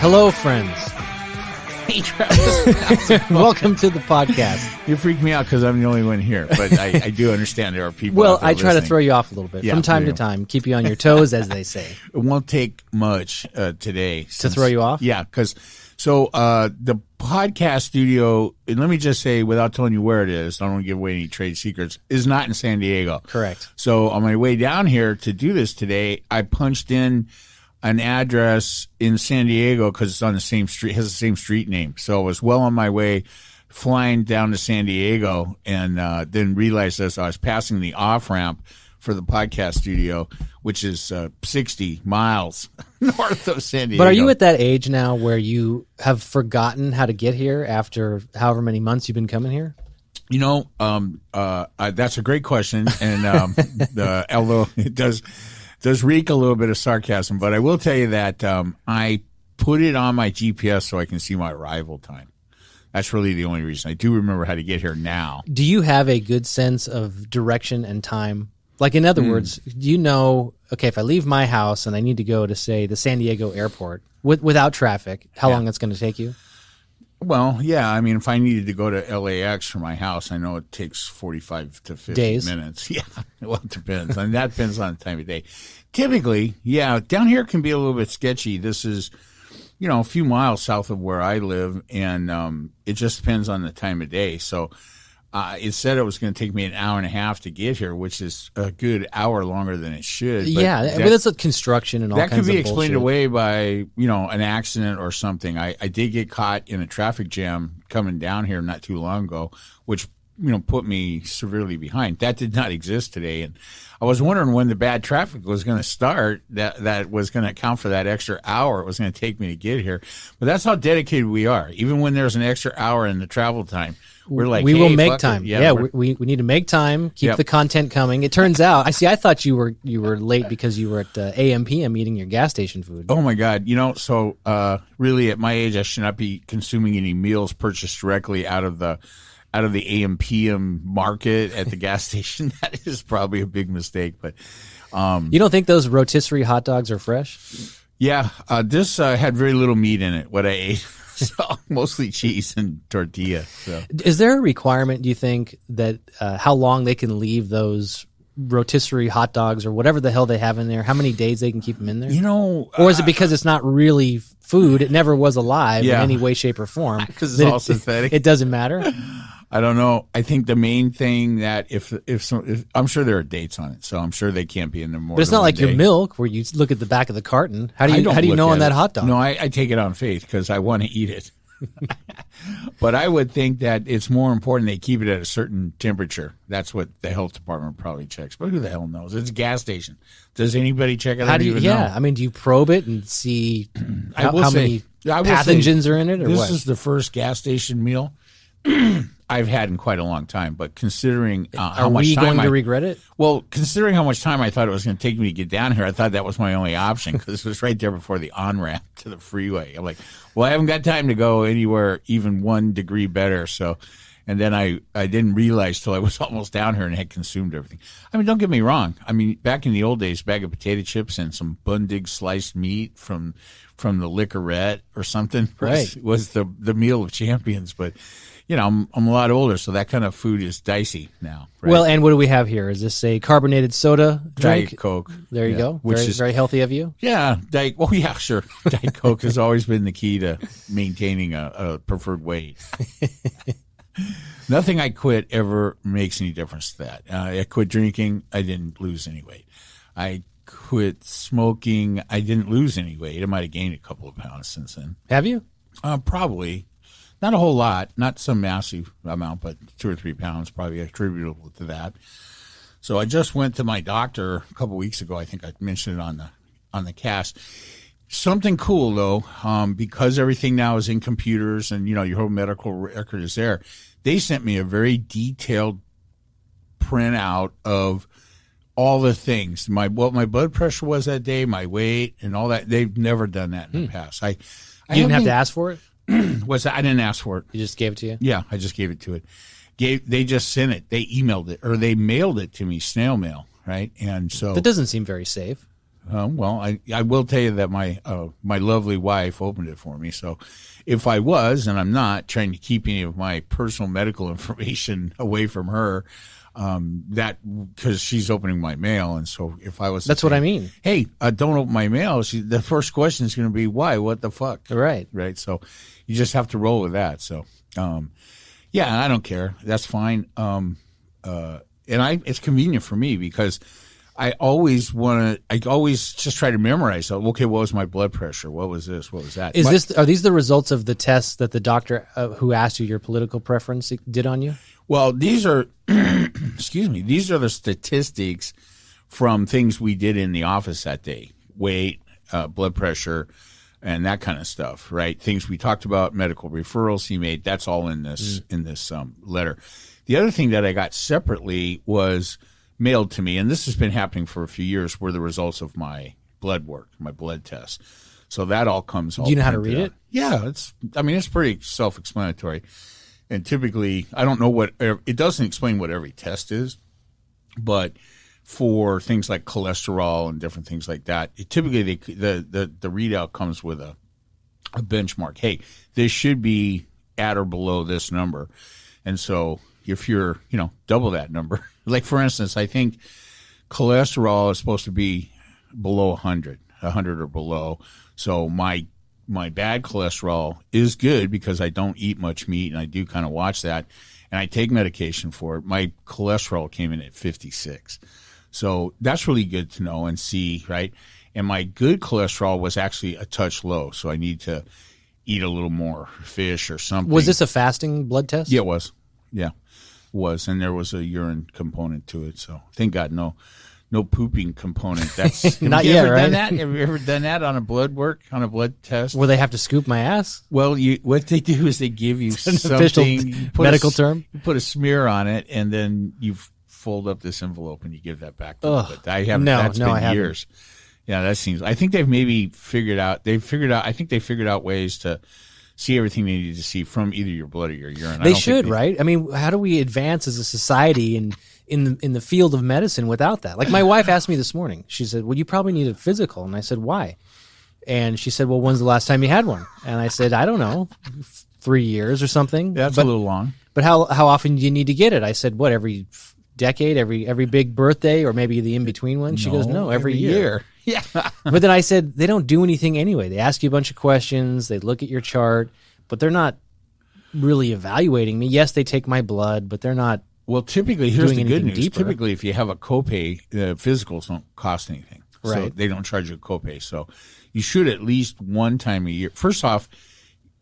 Hello, friends. Hey, Travis. Welcome to the podcast. You freak me out because I'm the only one here, but I do understand there are people. Well, out there I try listening. to throw you off a little bit from time to time, keep you on your toes, as they say. It won't take much today To throw you off? Yeah, because the podcast studio, and let me just say, without telling you where it is, I don't want to give away any trade secrets, is not in San Diego. Correct. So on my way down here to do this today, I punched in an address in San Diego because it's on the same street, has the same street name. So I was well on my way flying down to San Diego, and then realized as I was passing the off-ramp for the podcast studio, which is 60 miles north of San Diego. But are you at that age now where you have forgotten how to get here after however many months you've been coming here? You know, that's a great question, and although it does reek a little bit of sarcasm, but I will tell you that I put it on my GPS so I can see my arrival time. That's really the only reason. I do remember how to get here now. Do you have a good sense of direction and time? Like, in other words, do you know, okay, if I leave my house and I need to go to, say, the San Diego airport without traffic, how long that's going to take you? Well, yeah. I mean, if I needed to go to LAX from my house, I know it takes 45 to 50 minutes. Yeah. Well, it depends. And that depends on the time of day. Typically, yeah, down here can be a little bit sketchy. This is, a few miles south of where I live, and it just depends on the time of day. So it said it was going to take me an hour and a half to get here, which is a good hour longer than it should. But that's a construction and all kinds of that could be bullshit. explained away by, an accident or something. I did get caught in a traffic jam coming down here not too long ago, which, put me severely behind. That did not exist today. And I was wondering when the bad traffic was going to start, that was going to account for that extra hour it was going to take me to get here. But that's how dedicated we are. Even when there's an extra hour in the travel time, we're like, we will make fuck time. it. Yeah, we need to make time, keep the content coming. It turns out, I thought you were late because you were at AM/PM eating your gas station food. Oh my God. So really at my age, I should not be consuming any meals purchased directly out of the AM/PM market at the gas station. That is probably a big mistake. But you don't think those rotisserie hot dogs are fresh? Yeah, this had very little meat in it, what I ate. So mostly cheese and tortilla. So. Is there a requirement, do you think, that how long they can leave those rotisserie hot dogs or whatever the hell they have in there, how many days they can keep them in there? Or is it because it's not really food, it never was alive in any way, shape, or form? Because it's all synthetic. It doesn't matter? I don't know. I think the main thing that if I'm sure there are dates on it, so I'm sure they can't be in there more. But it's not like your milk where you look at the back of the carton. How do you know on that hot dog? No, I take it on faith because I want to eat it. But I would think that it's more important they keep it at a certain temperature. That's what the health department probably checks. But who the hell knows? It's a gas station. Does anybody check it? How do you? Yeah, I mean, do you probe it and see how many pathogens are in it, or this what? Is the first gas station meal I've had in quite a long time, but considering how much time are we going to regret it? Well, considering how much time I thought it was going to take me to get down here, I thought that was my only option because it was right there before the on-ramp to the freeway. I'm like, well, I haven't got time to go anywhere even 1 degree better. So, and then I didn't realize till I was almost down here and had consumed everything. I mean, don't get me wrong. I mean, back in the old days, a bag of potato chips and some Bundig sliced meat from the Liquorette or something was the meal of champions, but. I'm a lot older, so that kind of food is dicey now. Right? Well, and what do we have here? Is this a carbonated soda drink? Diet Coke. There you go. Which is very healthy of you. Yeah. Oh, yeah, sure. Diet Coke has always been the key to maintaining a preferred weight. Nothing I quit ever makes any difference to that. I quit drinking. I didn't lose any weight. I quit smoking. I didn't lose any weight. I might have gained a couple of pounds since then. Have you? Probably. Not a whole lot, not some massive amount, but 2 or 3 pounds probably attributable to that. So I just went to my doctor a couple weeks ago. I think I mentioned it on the cast. Something cool though, because everything now is in computers and your whole medical record is there. They sent me a very detailed printout of all the things, what my blood pressure was that day, my weight, and all that. They've never done that in the past. You didn't have to ask for it? What's that? I didn't ask for it. You just gave it to you? Yeah, I just gave it to it. They just sent it. They emailed it or they mailed it to me, snail mail, right? And so that doesn't seem very safe. Well, I will tell you that my lovely wife opened it for me. So if I was, and I'm not, trying to keep any of my personal medical information away from her, because she's opening my mail. And so if I was That's what I mean. Hey, don't open my mail. The first question is going to be, why? What the fuck? Right. Right. So you just have to roll with that. So, yeah, I don't care. That's fine. It's convenient for me because I always just try to memorize. So, okay, what was my blood pressure? What was this? What was that? Are these the results of the tests that the doctor who asked you your political preference did on you? Well, these are, excuse me, these are the statistics from things we did in the office that day. Weight, blood pressure, and that kind of stuff, right? Things we talked about, medical referrals he made, that's all in this letter. The other thing that I got separately was mailed to me, and this has been happening for a few years, were the results of my blood work, my blood test. So that all comes. Do you know how to read it? Yeah, it's pretty self-explanatory. And typically, I don't know it doesn't explain what every test is, but for things like cholesterol and different things like that, typically the readout comes with a benchmark. Hey, this should be at or below this number. And so if you're, double that number, like for instance, I think cholesterol is supposed to be below 100 or below. So my bad cholesterol is good because I don't eat much meat and I do kind of watch that and I take medication for it. My cholesterol came in at 56. So that's really good to know and see, right? And my good cholesterol was actually a touch low. So I need to eat a little more fish or something. Was this a fasting blood test? Yeah, it was. Yeah, it was. And there was a urine component to it. So thank God, no pooping component. That's not yet, right? Have you ever done that on a blood test? Where they have to scoop my ass? Well, what they do is they give you something. Official medical term? You put a smear on it, and then you fold up this envelope and you give that back to them. But I haven't. That's been years. Yeah, that seems. I think they've maybe figured out. I think they figured out ways to see everything they need to see from either your blood or your urine. They should, right? I mean, how do we advance as a society in the field of medicine without that? Like my wife asked me this morning. She said, "Well, you probably need a physical," and I said, "Why?" And she said, "Well, when's the last time you had one?" And I said, "I don't know, 3 years or something." That's a little long. But how often do you need to get it? I said, "What, every decade, every big birthday, or maybe the in between one?" She goes, "No, every year." Yeah. But then I said, they don't do anything anyway. They ask you a bunch of questions. They look at your chart, but they're not really evaluating me. Yes, they take my blood, but they're not. Well, typically, here's the good news. Deeper. Typically, if you have a copay, physicals don't cost anything. Right. So they don't charge you a copay. So you should at least one time a year. First off,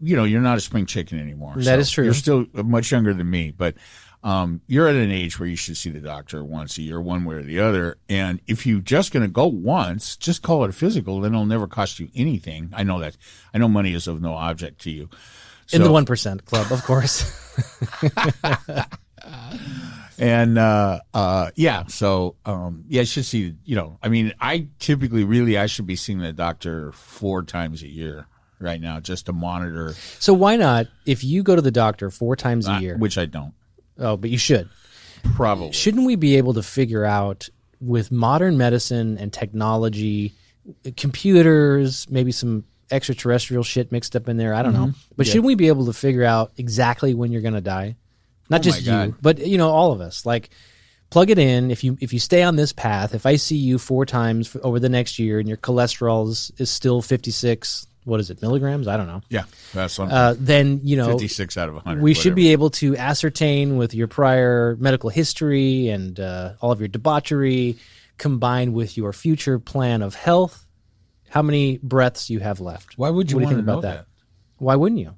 you're not a spring chicken anymore. That is true. You're still much younger than me, but you're at an age where you should see the doctor once a year, one way or the other. And if you're just going to go once, just call it a physical. Then it'll never cost you anything. I know that. I know money is of no object to you. In the 1% club, of course. And, I should see, I typically I should be seeing the doctor 4 times a year right now just to monitor. So why not, if you go to the doctor 4 times a year? Which I don't. Oh, but you should. Probably. Shouldn't we be able to figure out with modern medicine and technology, computers, maybe some extraterrestrial shit mixed up in there, I don't know. But shouldn't we be able to figure out exactly when you're going to die? Not just you, but all of us. Like, plug it in. If you stay on this path, if I see you 4 times over the next year and your cholesterol is still 56, what is it, milligrams? I don't know. Yeah, that's something. Then 56 out of 100. We should be able to ascertain with your prior medical history and all of your debauchery, combined with your future plan of health, how many breaths you have left. Why would you want to know that? Why wouldn't you?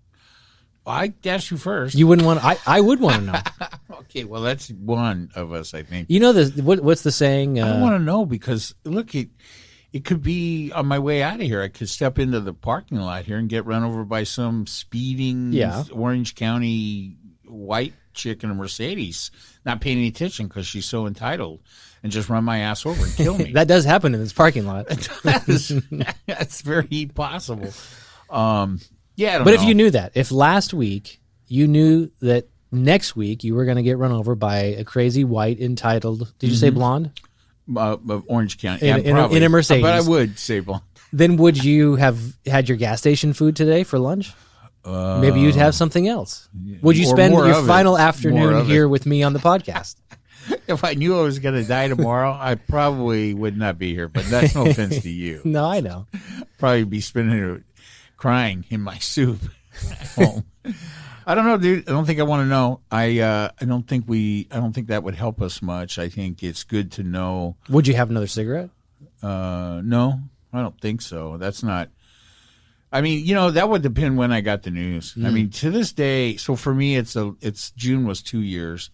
I asked you first. You wouldn't want. I would want to know. Okay, well, that's one of us, I think. What's the saying? I don't want to know because look, it could be on my way out of here. I could step into the parking lot here and get run over by some speeding Orange County white chick in a Mercedes, not paying any attention because she's so entitled, and just run my ass over and kill me. That does happen in this parking lot. That's very possible. Yeah, I don't but know. If you knew that, if last week you knew that next week you were going to get run over by a crazy white entitled, did you say blonde? Orange County. In a Mercedes. But I would say blonde. Then would you have had your gas station food today for lunch? Maybe you'd have something else. Would you spend your final afternoon here with me on the podcast? If I knew I was going to die tomorrow, I probably would not be here. But that's no offense to you. No, I know. Probably be spending it crying in my soup at home. I don't know, dude. I don't think I want to know. I don't think that would help us much. I think it's good to know. Would you have another cigarette? No, I don't think so. That's not. I mean, that would depend when I got the news. I mean, to this day, so for me, it's June was 2 years.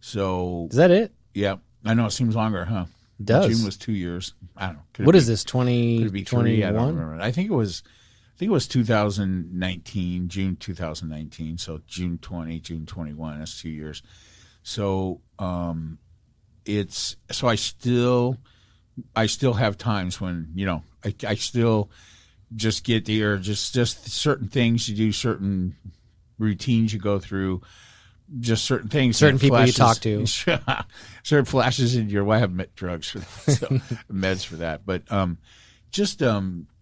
So is that it? Yeah, I know it seems longer, huh? It does. June was 2 years. I don't know. What is this? 2021? I don't remember. I think it was 2019, June 2019. So June 20, June 21. That's 2 years. So I still have times when I still just get there, just certain things you do, certain routines you go through, just certain things, certain people flashes, you talk to, certain flashes in your. Well, I have drugs for that, so meds for that, but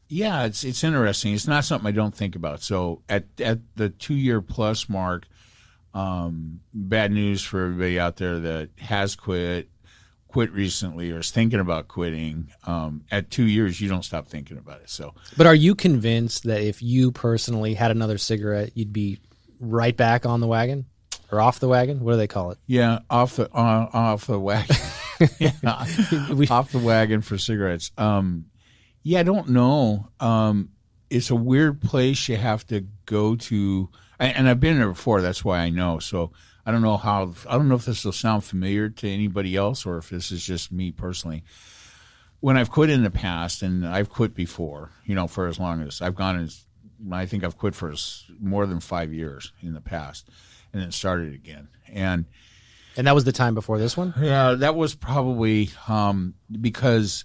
yeah, it's interesting. It's not something I don't think about. So at the 2 year plus mark, bad news for everybody out there that has quit recently or is thinking about quitting. At 2 years, you don't stop thinking about it. So, but are you convinced that if you personally had another cigarette, you'd be right back on the wagon or off the wagon? What do they call it? Yeah, off the wagon. Yeah, off the wagon for cigarettes. Yeah, I don't know. It's a weird place you have to go to, and I've been there before. That's why I know. So I don't know if this will sound familiar to anybody else or if this is just me personally. When I've quit in the past, and I've quit before, for as long as I've gone, I think I've quit for more than 5 years in the past, and then started again. And that was the time before this one? Yeah, that was probably because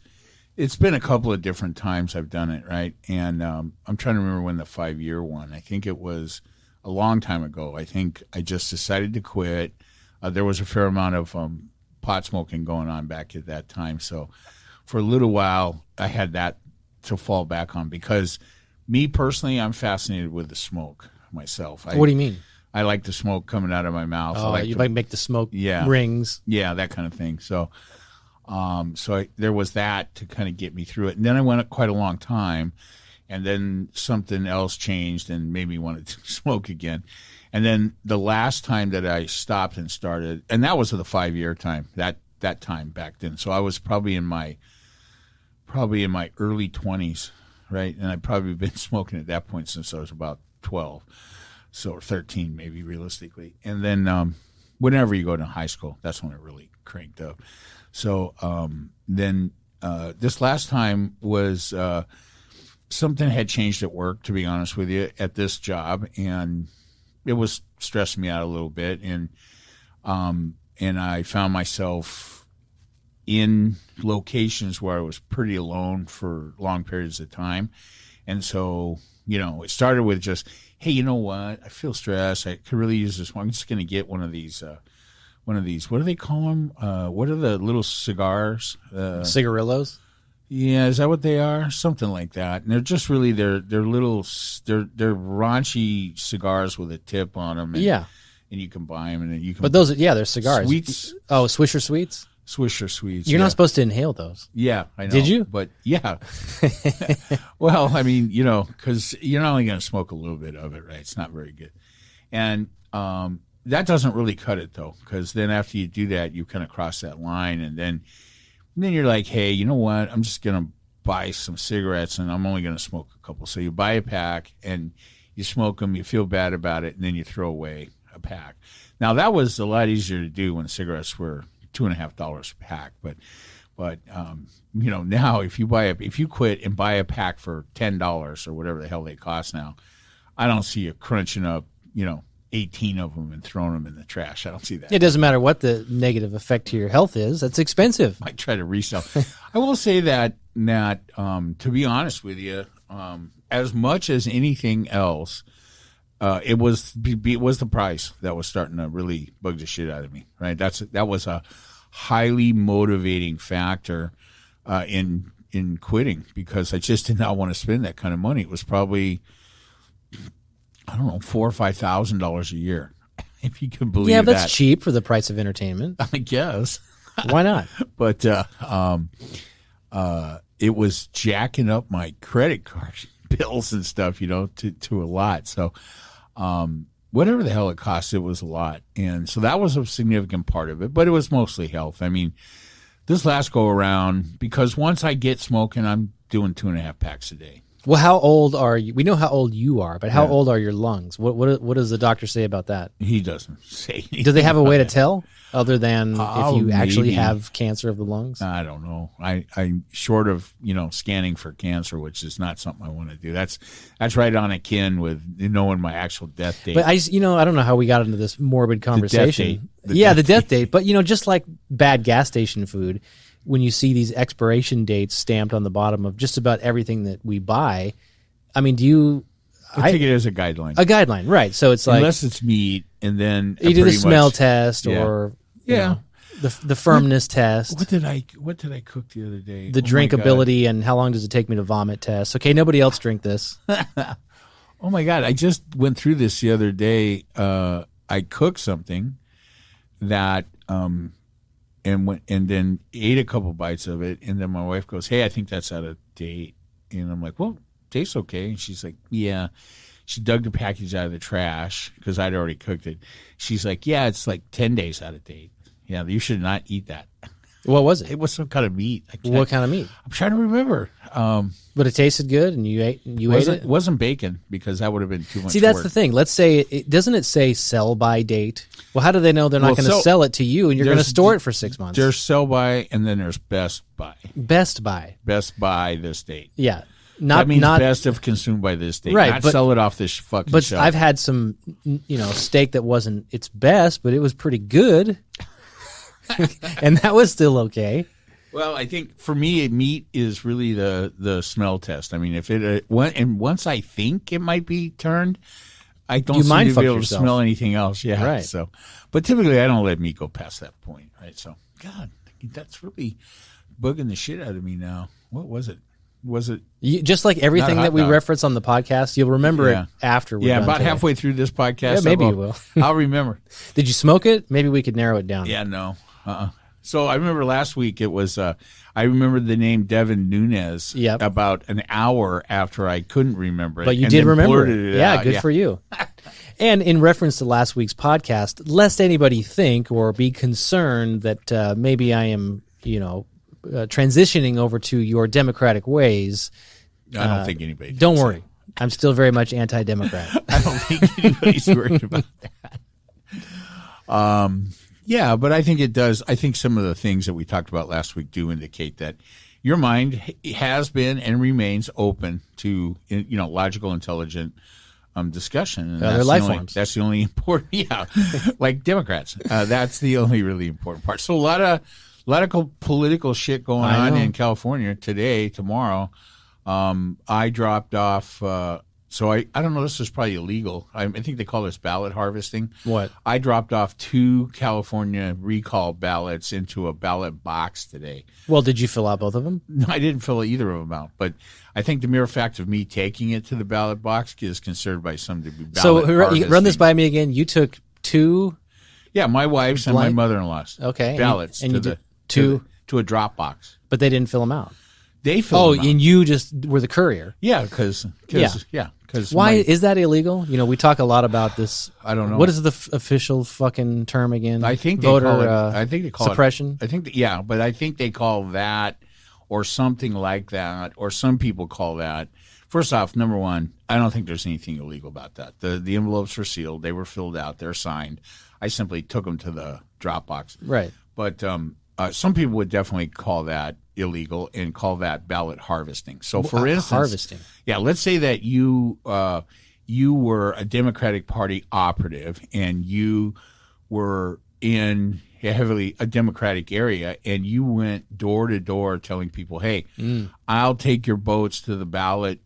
it's been a couple of different times I've done it, right? And I'm trying to remember when the 5 year one. I think it was a long time ago. I think I just decided to quit. There was a fair amount of pot smoking going on back at that time. So for a little while, I had that to fall back on because me personally, I'm fascinated with the smoke myself. What do you mean? I like the smoke coming out of my mouth. Oh, you like make the smoke rings. Yeah, that kind of thing. So there was that to kind of get me through it. And then I went quite a long time, and then something else changed and made me want to smoke again. And then the last time that I stopped and started, and that was the 5 year time, that time back then. So I was probably in my early 20s, right? And I'd probably been smoking at that point since I was about 12. So 13 maybe realistically. And then whenever you go to high school, that's when it really cranked up. So then this last time was something had changed at work, to be honest with you, at this job, and it was stressing me out a little bit. And I found myself in locations where I was pretty alone for long periods of time. And so, it started with just, hey, you know what? I feel stressed. I could really use this one. I'm just going to get one of these, what do they call them? What are the little cigars? Cigarillos? Yeah, is that what they are? Something like that. And they're just really, they're raunchy cigars with a tip on them. And, yeah. And you can buy them, and then you can. But those, they're cigars. Sweets. Oh, Swisher Sweets? Swisher Sweets. You're not supposed to inhale those. Yeah, I know. Did you? But yeah. Well, I mean, because you're not only going to smoke a little bit of it, right? It's not very good. And that doesn't really cut it, though, because then after you do that, you kind of cross that line, and then you're like, hey, you know what? I'm just going to buy some cigarettes, and I'm only going to smoke a couple. So you buy a pack, and you smoke them, you feel bad about it, and then you throw away a pack. Now, that was a lot easier to do when cigarettes were $2.50 a pack, but now if you quit and buy a pack for $10 or whatever the hell they cost now, I don't see you crunching up 18 of them and throwing them in the trash. I don't see that. It doesn't matter what the negative effect to your health is. That's expensive. I try to resell. I will say that to be honest with you, as much as anything else, it was the price that was starting to really bug the shit out of me. Right? That was a highly motivating factor in quitting, because I just did not want to spend that kind of money. It was probably, I don't know, $4,000 or $5,000 a year, if you can believe that. Yeah, that's cheap for the price of entertainment. I guess. Why not? But it was jacking up my credit card bills and stuff, to a lot. So whatever the hell it cost, it was a lot. And so that was a significant part of it, but it was mostly health. I mean, this last go around, because once I get smoking, I'm doing 2.5 packs a day. Well, how old are you? We know how old you are, but how old are your lungs? What does the doctor say about that? He doesn't say anything. Do they have a way to tell, other than if you actually maybe have cancer of the lungs? I don't know. I'm short of scanning for cancer, which is not something I want to do. That's right on akin with knowing my actual death date. But I don't know how we got into this morbid conversation. The death date. But just like bad gas station food, when you see these expiration dates stamped on the bottom of just about everything that we buy, I mean, I take it as a guideline. A guideline, right? So it's like, unless it's meat, and then you do the smell test or the firmness test. What did I cook the other day? The drinkability and how long does it take me to vomit test. Okay, nobody else drink this. Oh my God! I just went through this the other day. I cooked something that and then ate a couple bites of it, and then my wife goes, "Hey, I think that's out of date," and I'm like, "Well, tastes okay." And she's like, "Yeah." She dug the package out of the trash because I'd already cooked it. She's like, "Yeah, it's like 10 days out of date. Yeah, you should not eat that." What was it? It was some kind of meat. What kind of meat? I'm trying to remember. But it tasted good, and you ate it? It wasn't bacon, because that would have been too much. See, that's work. the thing. Let's say, doesn't it say sell by date? Well, how do they know they're not going to sell it to you, and you're going to store it for 6 months? There's sell by, and then there's best by. Best by. Best by this date. Yeah. That means best if consumed by this date. Right, not sell it off this fucking But shelf. I've had some, steak that wasn't its best, but it was pretty good. And that was still okay. Well, I think for me, meat is really the smell test. I mean, if it once I think it might be turned, I don't seem to be able to smell anything else. Yeah, right. So, but typically, I don't let meat go past that point. Right. So, God, that's really bugging the shit out of me now. What was it? Was it just like everything that we reference on the podcast? You'll remember it after we're done about today. halfway through this podcast. Yeah, maybe you will. I'll remember. Did you smoke it? Maybe we could narrow it down. Yeah, no. So I remember last week it was. I remember the name Devin Nunes about an hour after I couldn't remember it. But you did remember it. Yeah, good for you. And in reference to last week's podcast, lest anybody think or be concerned that maybe I am, transitioning over to your democratic ways. I don't think anybody. Don't worry. I'm still very much anti-democrat. I don't think anybody's worried about that. Yeah, but I think it does. I think some of the things that we talked about last week do indicate that your mind has been and remains open to, logical, intelligent discussion. And they're life forms. That's the only important. Yeah, like Democrats. That's the only really important part. So a lot of political shit going on in California today, tomorrow. I dropped off. So I don't know. This is probably illegal. I think they call this ballot harvesting. What? I dropped off 2 California recall ballots into a ballot box today. Well, did you fill out both of them? No, I didn't fill either of them out. But I think the mere fact of me taking it to the ballot box is considered by some to be ballot harvesting. Run this by me again. You took 2. Yeah, my wife's and my mother-in-law's. Okay, ballots and to a drop box. But they didn't fill them out. They filled them out. And you just were the courier. Yeah, because why is that illegal? We talk a lot about this. I don't know. What is the official fucking term again? I think they voter call it. I think they call suppression. It, I think, but I think they call that or something like that, or some people call that. First off, number one, I don't think there's anything illegal about that. The envelopes were sealed, they were filled out, they're signed. I simply took them to the drop box. Right. But some people would definitely call that illegal and call that ballot harvesting. So, for instance, harvesting. Yeah, let's say that you were a Democratic Party operative and you were in a Democratic area and you went door to door telling people, "Hey, I'll take your votes to the ballot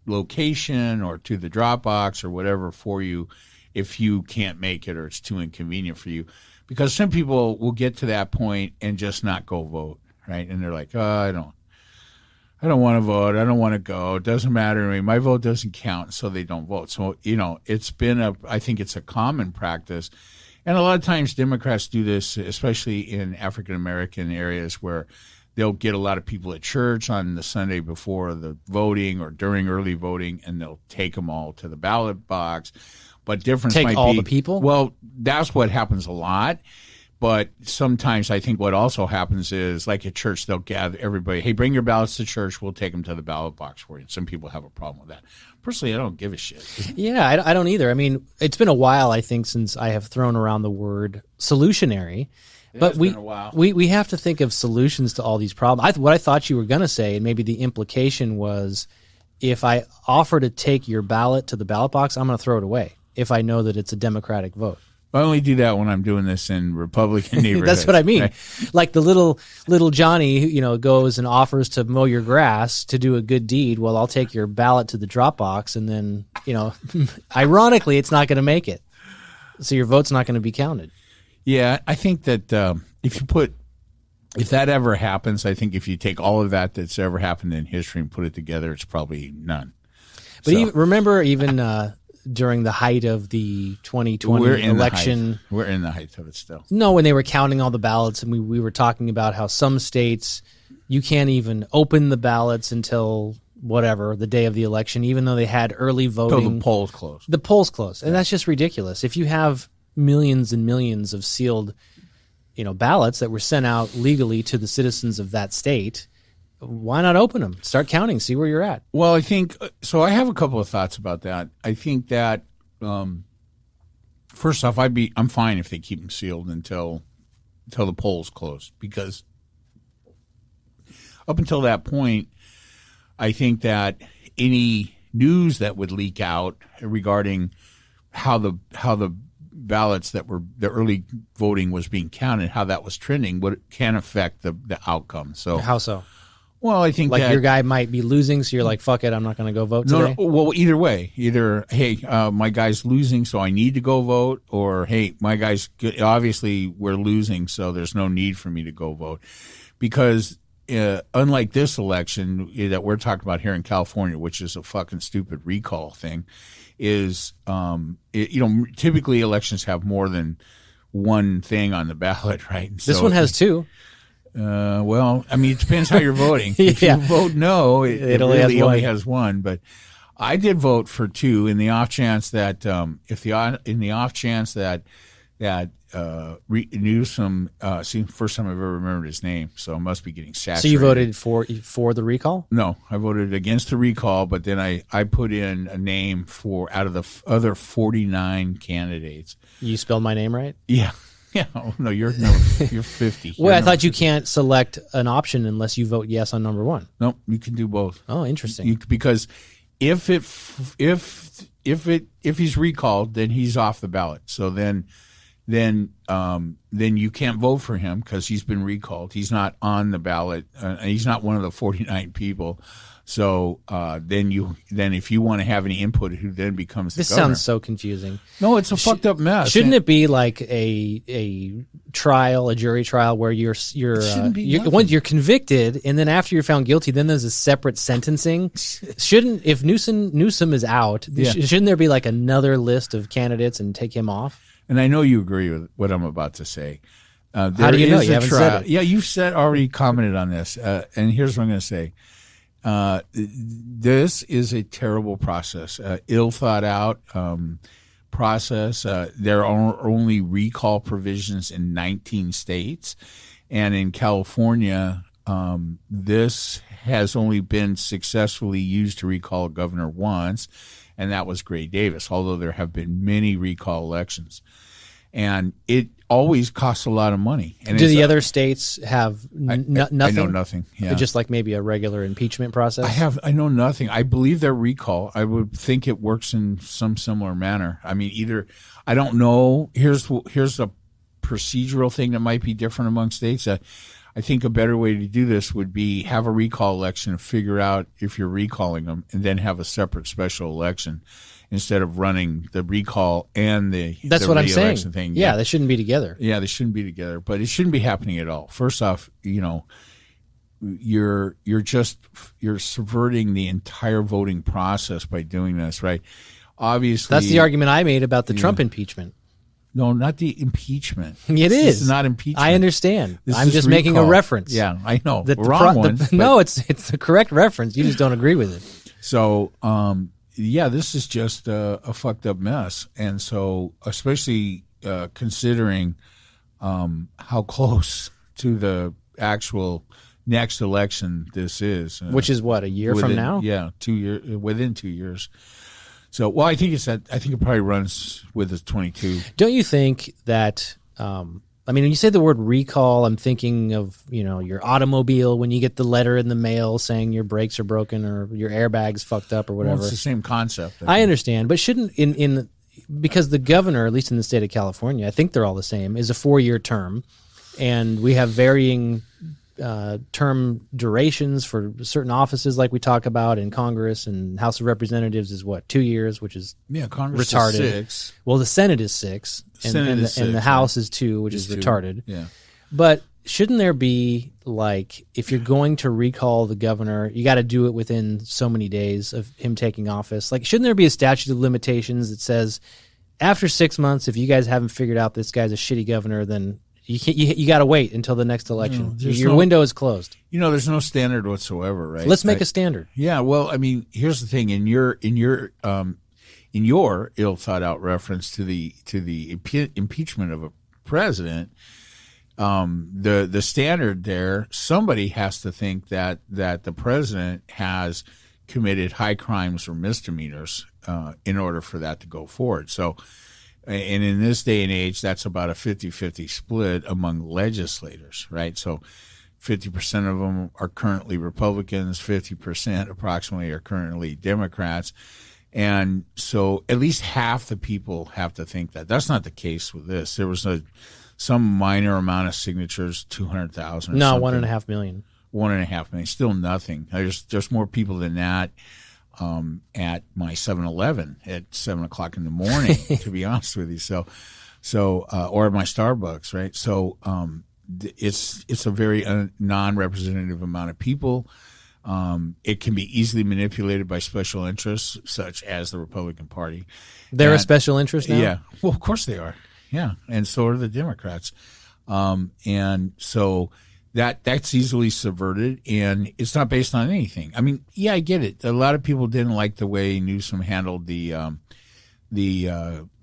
location or to the drop box or whatever for you if you can't make it or it's too inconvenient for you." Because some people will get to that point and just not go vote, right? And they're like, oh, I don't want to vote. I don't want to go. It doesn't matter to me. My vote doesn't count, so they don't vote. So, I think it's a common practice. And a lot of times Democrats do this, especially in African-American areas where they'll get a lot of people at church on the Sunday before the voting or during early voting, and they'll take them all to the ballot box. But difference might be... Take all the people? Well, that's what happens a lot. But sometimes I think what also happens is, like at church, they'll gather everybody. Hey, bring your ballots to church. We'll take them to the ballot box for you. And some people have a problem with that. Personally, I don't give a shit. Yeah, I don't either. I mean, it's been a while, I think, since I have thrown around the word solutionary. But we have to think of solutions to all these problems. What I thought you were going to say, and maybe the implication was, if I offer to take your ballot to the ballot box, I'm going to throw it away if I know that it's a Democratic vote. I only do that when I'm doing this in Republican neighborhoods. That's what I mean. Right? Like the little Johnny, goes and offers to mow your grass to do a good deed. Well, I'll take your ballot to the drop box, and then, ironically, it's not going to make it. So your vote's not going to be counted. Yeah, I think that if that ever happens, I think if you take all of that's ever happened in history and put it together, it's probably none. But remember during the height of the 2020 election. We're in the height of it still. No, when they were counting all the ballots, and we were talking about how some states, you can't even open the ballots until whatever, the day of the election, even though they had early voting. Until the polls closed. The polls closed. And that's just ridiculous. If you have millions and millions of sealed, ballots that were sent out legally to the citizens of that state, why not open them? Start counting, see where you're at. Well, I think so. I have a couple of thoughts about that. I think that first off, I'm fine if they keep them sealed until the polls close, because up until that point, I think that any news that would leak out regarding how the ballots that were the early voting was being counted, how that was trending, can affect the outcome. So how so? Well, I think your guy might be losing, so you're like, fuck it, I'm not going to go vote today? No, well, either way. Either, hey, my guy's losing, so I need to go vote, or, hey, my guy's good. Obviously we're losing, so there's no need for me to go vote. Because unlike this election that we're talking about here in California, which is a fucking stupid recall thing, is, typically elections have more than one thing on the ballot, right? This one has two. Well, I mean, it depends how you're voting. If you vote no, it really only has one. But I did vote for two in the off chance that Newsom, first time I've ever remembered his name, so I must be getting saturated. So you voted for the recall? No, I voted against the recall, but then I put in a name out of the other 49 candidates. You spelled my name right? Yeah. Yeah, no, you're 50. Well, I thought you can't select an option unless you vote yes on number one. No, you can do both. Oh, interesting. Because if he's recalled, then he's off the ballot. So then you can't vote for him because he's been recalled. He's not on the ballot. He's not one of the 49 people. So then if you want to have any input, who then becomes the governor? This sounds so confusing. No, it's a fucked up mess. Shouldn't it be like a jury trial where you're convicted, and then after you're found guilty, then there's a separate sentencing? If Newsom is out, shouldn't there be like another list of candidates and take him off? And I know you agree with what I'm about to say. How do you know? You haven't said it. Yeah, you've already commented on this. And here's what I'm going to say. This is a terrible process, ill thought out process. There are only recall provisions in 19 states. And in California, this has only been successfully used to recall a governor once, and that was Gray Davis, although there have been many recall elections. And it always costs a lot of money. And do the other states have nothing? I know nothing. Yeah. Just like maybe a regular impeachment process? I know nothing. I believe their recall. I would think it works in some similar manner. I mean, I don't know. Here's a procedural thing that might be different among states. I think a better way to do this would be have a recall election and figure out if you're recalling them, and then have a separate special election instead of running the recall and That's the what I'm saying. thing. Yeah, they shouldn't be together. Yeah, they shouldn't be together, but it shouldn't be happening at all. First off, you're subverting the entire voting process by doing this, right? Obviously, that's the argument I made about the Trump impeachment. No, not the impeachment. It is. This is not impeachment. I understand. This I'm just making a reference. Yeah, I know. Wrong one. No, it's the correct reference. You just don't agree with it. So, this is just a fucked up mess. And so, especially considering how close to the actual next election this is. Which is what, a year from now? Yeah, 2 years, within 2 years. So, well, I think it probably runs with the 22. Don't you think that, when you say the word recall, I'm thinking of, your automobile when you get the letter in the mail saying your brakes are broken or your airbag's fucked up or whatever. Well, it's the same concept. I understand, but shouldn't, because the governor, at least in the state of California, I think they're all the same, is a 4-year term, and we have varying term durations for certain offices, like we talk about in Congress, and House of Representatives is 2 years, which is Congress retarded. Is 6. Well, the Senate is 6, and the House is 2, which is retarded. Yeah, but shouldn't there be, if you're going to recall the governor, you got to do it within so many days of him taking office? Shouldn't there be a statute of limitations that says after 6 months, if you guys haven't figured out this guy's a shitty governor, then you got to wait until the next election. Your window is closed. There's no standard whatsoever, right? Let's make a standard. Yeah. Well, here's the thing. In your ill thought out reference to the impeachment of a president, the standard there, somebody has to think that the president has committed high crimes or misdemeanors in order for that to go forward. So. And in this day and age, that's about a 50-50 split among legislators, right? So 50% of them are currently Republicans, 50% approximately are currently Democrats. And so at least half the people have to think that. That's not the case with this. There was some minor amount of signatures, 200,000 or no, something. 1.5 million. 1.5 million. Still nothing. There's more people than that. At my 7-Eleven at 7 o'clock in the morning, to be honest with you. So, or at my Starbucks, right? So, it's a very non-representative amount of people. It can be easily manipulated by special interests, such as the Republican Party. They're a special interest now? Yeah. Well, of course they are. Yeah. And so are the Democrats. And so, That's easily subverted, and it's not based on anything. I get it. A lot of people didn't like the way Newsom handled the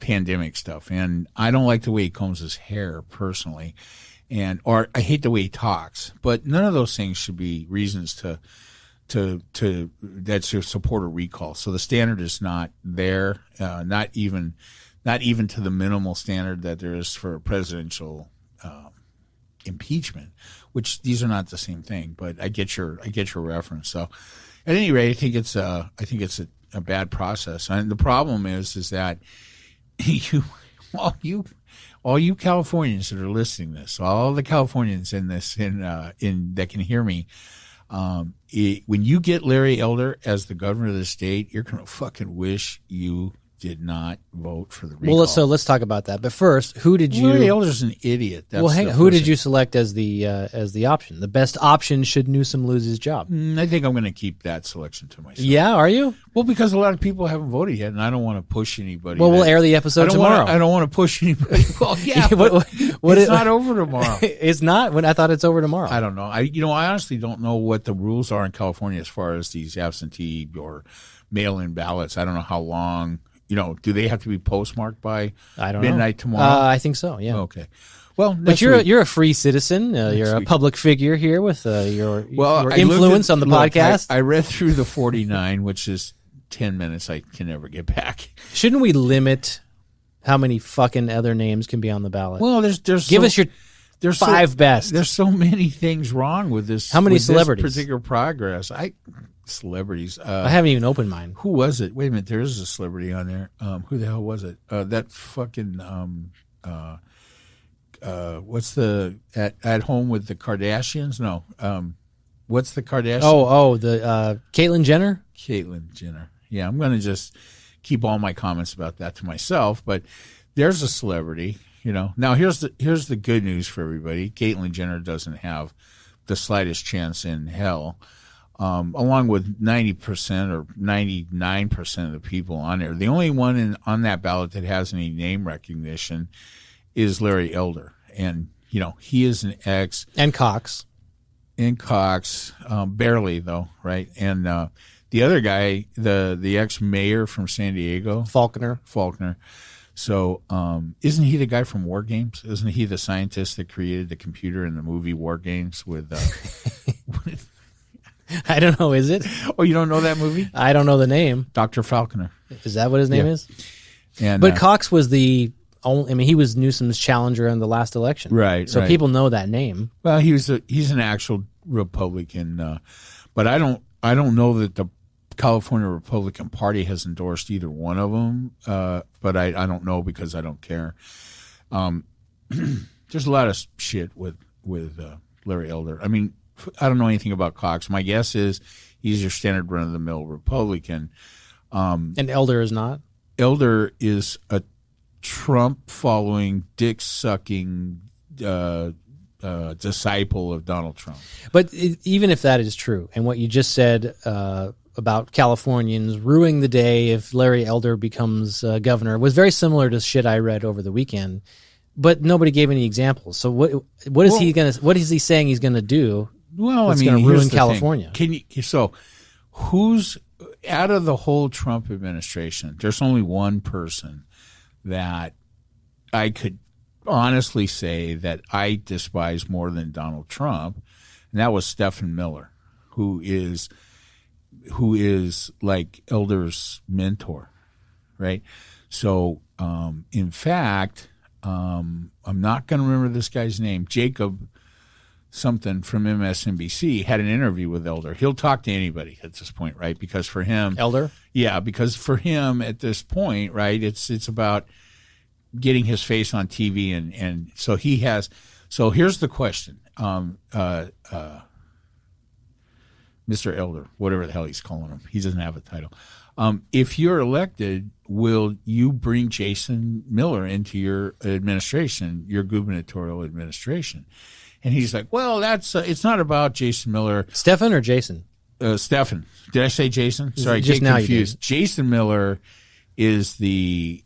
pandemic stuff, and I don't like the way he combs his hair personally, or I hate the way he talks. But none of those things should be reasons to support a recall. So the standard is not there, not even to the minimal standard that there is for a presidential impeachment, which these are not the same thing, but I get your reference. So at any rate, I think it's a bad process. And the problem is that all you Californians that are listening to this, all the Californians in that can hear me, when you get Larry Elder as the governor of the state, you're going to fucking wish you did not vote for the recall. Well, so let's talk about that. But first, who did you? Larry Elder's an idiot. Hang on. Who did you select as the option? The best option should Newsom lose his job? I think I'm going to keep that selection to myself. Yeah, are you? Well, because a lot of people haven't voted yet, and I don't want to push anybody. Well, we'll air the episode tomorrow. I don't want to push anybody. Well, yeah, it's not over tomorrow. It's not. I thought it's over tomorrow. I don't know. I honestly don't know what the rules are in California as far as these absentee or mail-in ballots. I don't know how long. Do they have to be postmarked by midnight tomorrow? I think so. Yeah. Okay. Well, but you're a free citizen. You're a public figure here with your influence on the podcast. I read through the 49, which is 10 minutes. I can never get back. Shouldn't we limit how many fucking other names can be on the ballot? Well, there's give us your 5 best. There's so many things wrong with this. How many celebrities? This particular progress. Celebrities. I haven't even opened mine. Who was it? Wait a minute. There is a celebrity on there. Who the hell was it? That fucking what's the at home with the Kardashians? No, what's the Kardashian? The Caitlyn Jenner. Caitlyn Jenner. Yeah, I'm going to just keep all my comments about that to myself. But there's a celebrity, Now here's the good news for everybody. Caitlyn Jenner doesn't have the slightest chance in hell. Along with 90% or 99% of the people on there. The only one on that ballot that has any name recognition is Larry Elder. And, he is an ex. And Cox. Barely, though, right? And the other guy, the ex-mayor from San Diego. Faulconer. So isn't he the guy from War Games? Isn't he the scientist that created the computer in the movie War Games with... I don't know. Is it? Oh, you don't know that movie? I don't know the name. Dr. Falconer. Is that what his name is? But Cox was the only. I mean, he was Newsom's challenger in the last election, right? So people know that name. Well, he's an actual Republican, but I don't know that the California Republican Party has endorsed either one of them. But I don't know because I don't care. There's a lot of shit with Larry Elder. I mean. I don't know anything about Cox. My guess is he's your standard run-of-the-mill Republican. And Elder is not? Elder is a Trump-following, dick-sucking disciple of Donald Trump. But even if that is true, and what you just said about Californians ruining the day if Larry Elder becomes governor was very similar to shit I read over the weekend. But nobody gave any examples. So what is he saying he's going to do? Well, that's going to ruin California. So who's out of the whole Trump administration? There's only one person that I could honestly say that I despise more than Donald Trump, and that was Stephen Miller, who is like Elder's mentor, right? So, in fact, I'm not going to remember this guy's name. Jacob something from MSNBC had an interview with Elder. He'll talk to anybody at this point, right? Because for him, Elder, yeah, because for him at this point, right, it's about getting his face on TV, and so he has. So here's the question, Mr. Elder, whatever the hell he's calling him, he doesn't have a title. If you're elected, will you bring Jason Miller into your administration, your gubernatorial administration? And he's like, well, that's it's not about Jason Miller. Stephen or Jason? Stephen. Did I say Jason? Sorry, just get now confused. You did. Jason Miller is the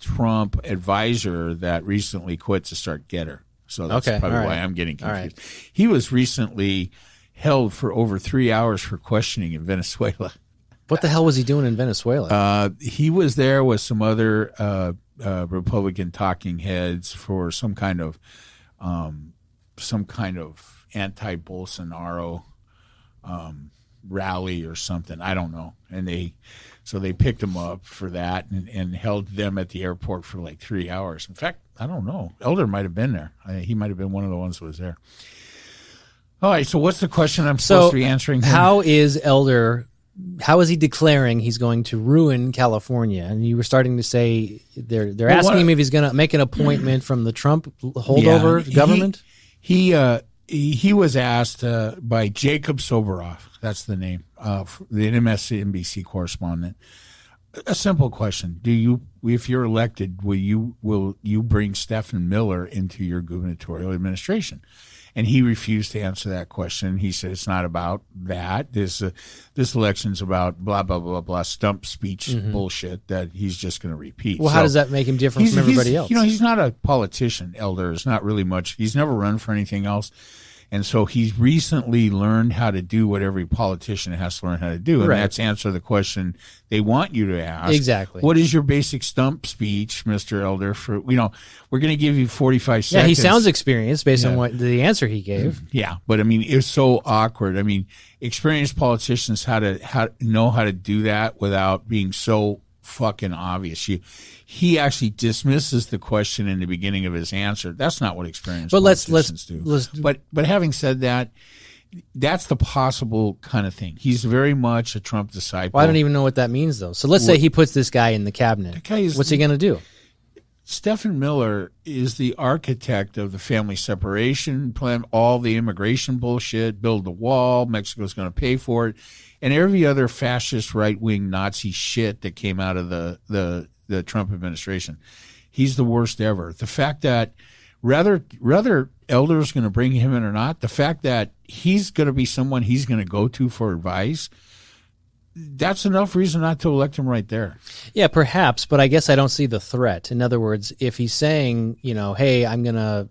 Trump advisor that recently quit to start Getter. So that's probably why I'm getting confused. Right. He was recently held for over 3 hours for questioning in Venezuela. What the hell was he doing in Venezuela? He was there with some other Republican talking heads for some kind of anti-Bolsonaro rally or something. I don't know. And they picked him up for that and held them at the airport for like 3 hours. In fact, I don't know. Elder might have been there. He might have been one of the ones who was there. All right. So what's the question I'm supposed to be answering? How is he declaring he's going to ruin California? And you were starting to say they're asking him if he's going to make an appointment from the Trump holdover government. He was asked by Jacob Soboroff, that's the name, the MSNBC correspondent. A simple question: if you're elected, will you bring Stephen Miller into your gubernatorial administration? And he refused to answer that question. He said it's not about that. This election's about blah blah blah blah stump speech bullshit that he's just going to repeat. Well, how does that make him different from everybody else? He's not a politician. Elder is not really much. He's never run for anything else. And so he's recently learned how to do what every politician has to learn how to do, and that's answer the question they want you to ask. Exactly. What is your basic stump speech, Mr. Elder? We're going to give you 45 seconds. Yeah, he sounds experienced based on what the answer he gave. Yeah, but I mean, it's so awkward. I mean, experienced politicians know how to do that without being so fucking obvious. He actually dismisses the question in the beginning of his answer. That's not what experienced politicians do. But having said that, that's the possible kind of thing. He's very much a Trump disciple. Well, I don't even know what that means, though. So let's say he puts this guy in the cabinet. What's he going to do? Stephen Miller is the architect of the family separation plan, all the immigration bullshit, build the wall, Mexico's going to pay for it, and every other fascist right-wing Nazi shit that came out of the Trump administration. He's the worst ever. The fact that whether Elder's going to bring him in or not, the fact that he's going to be someone he's going to go to for advice, that's enough reason not to elect him right there. Yeah, perhaps, but I guess I don't see the threat. In other words, if he's saying, hey, I'm going to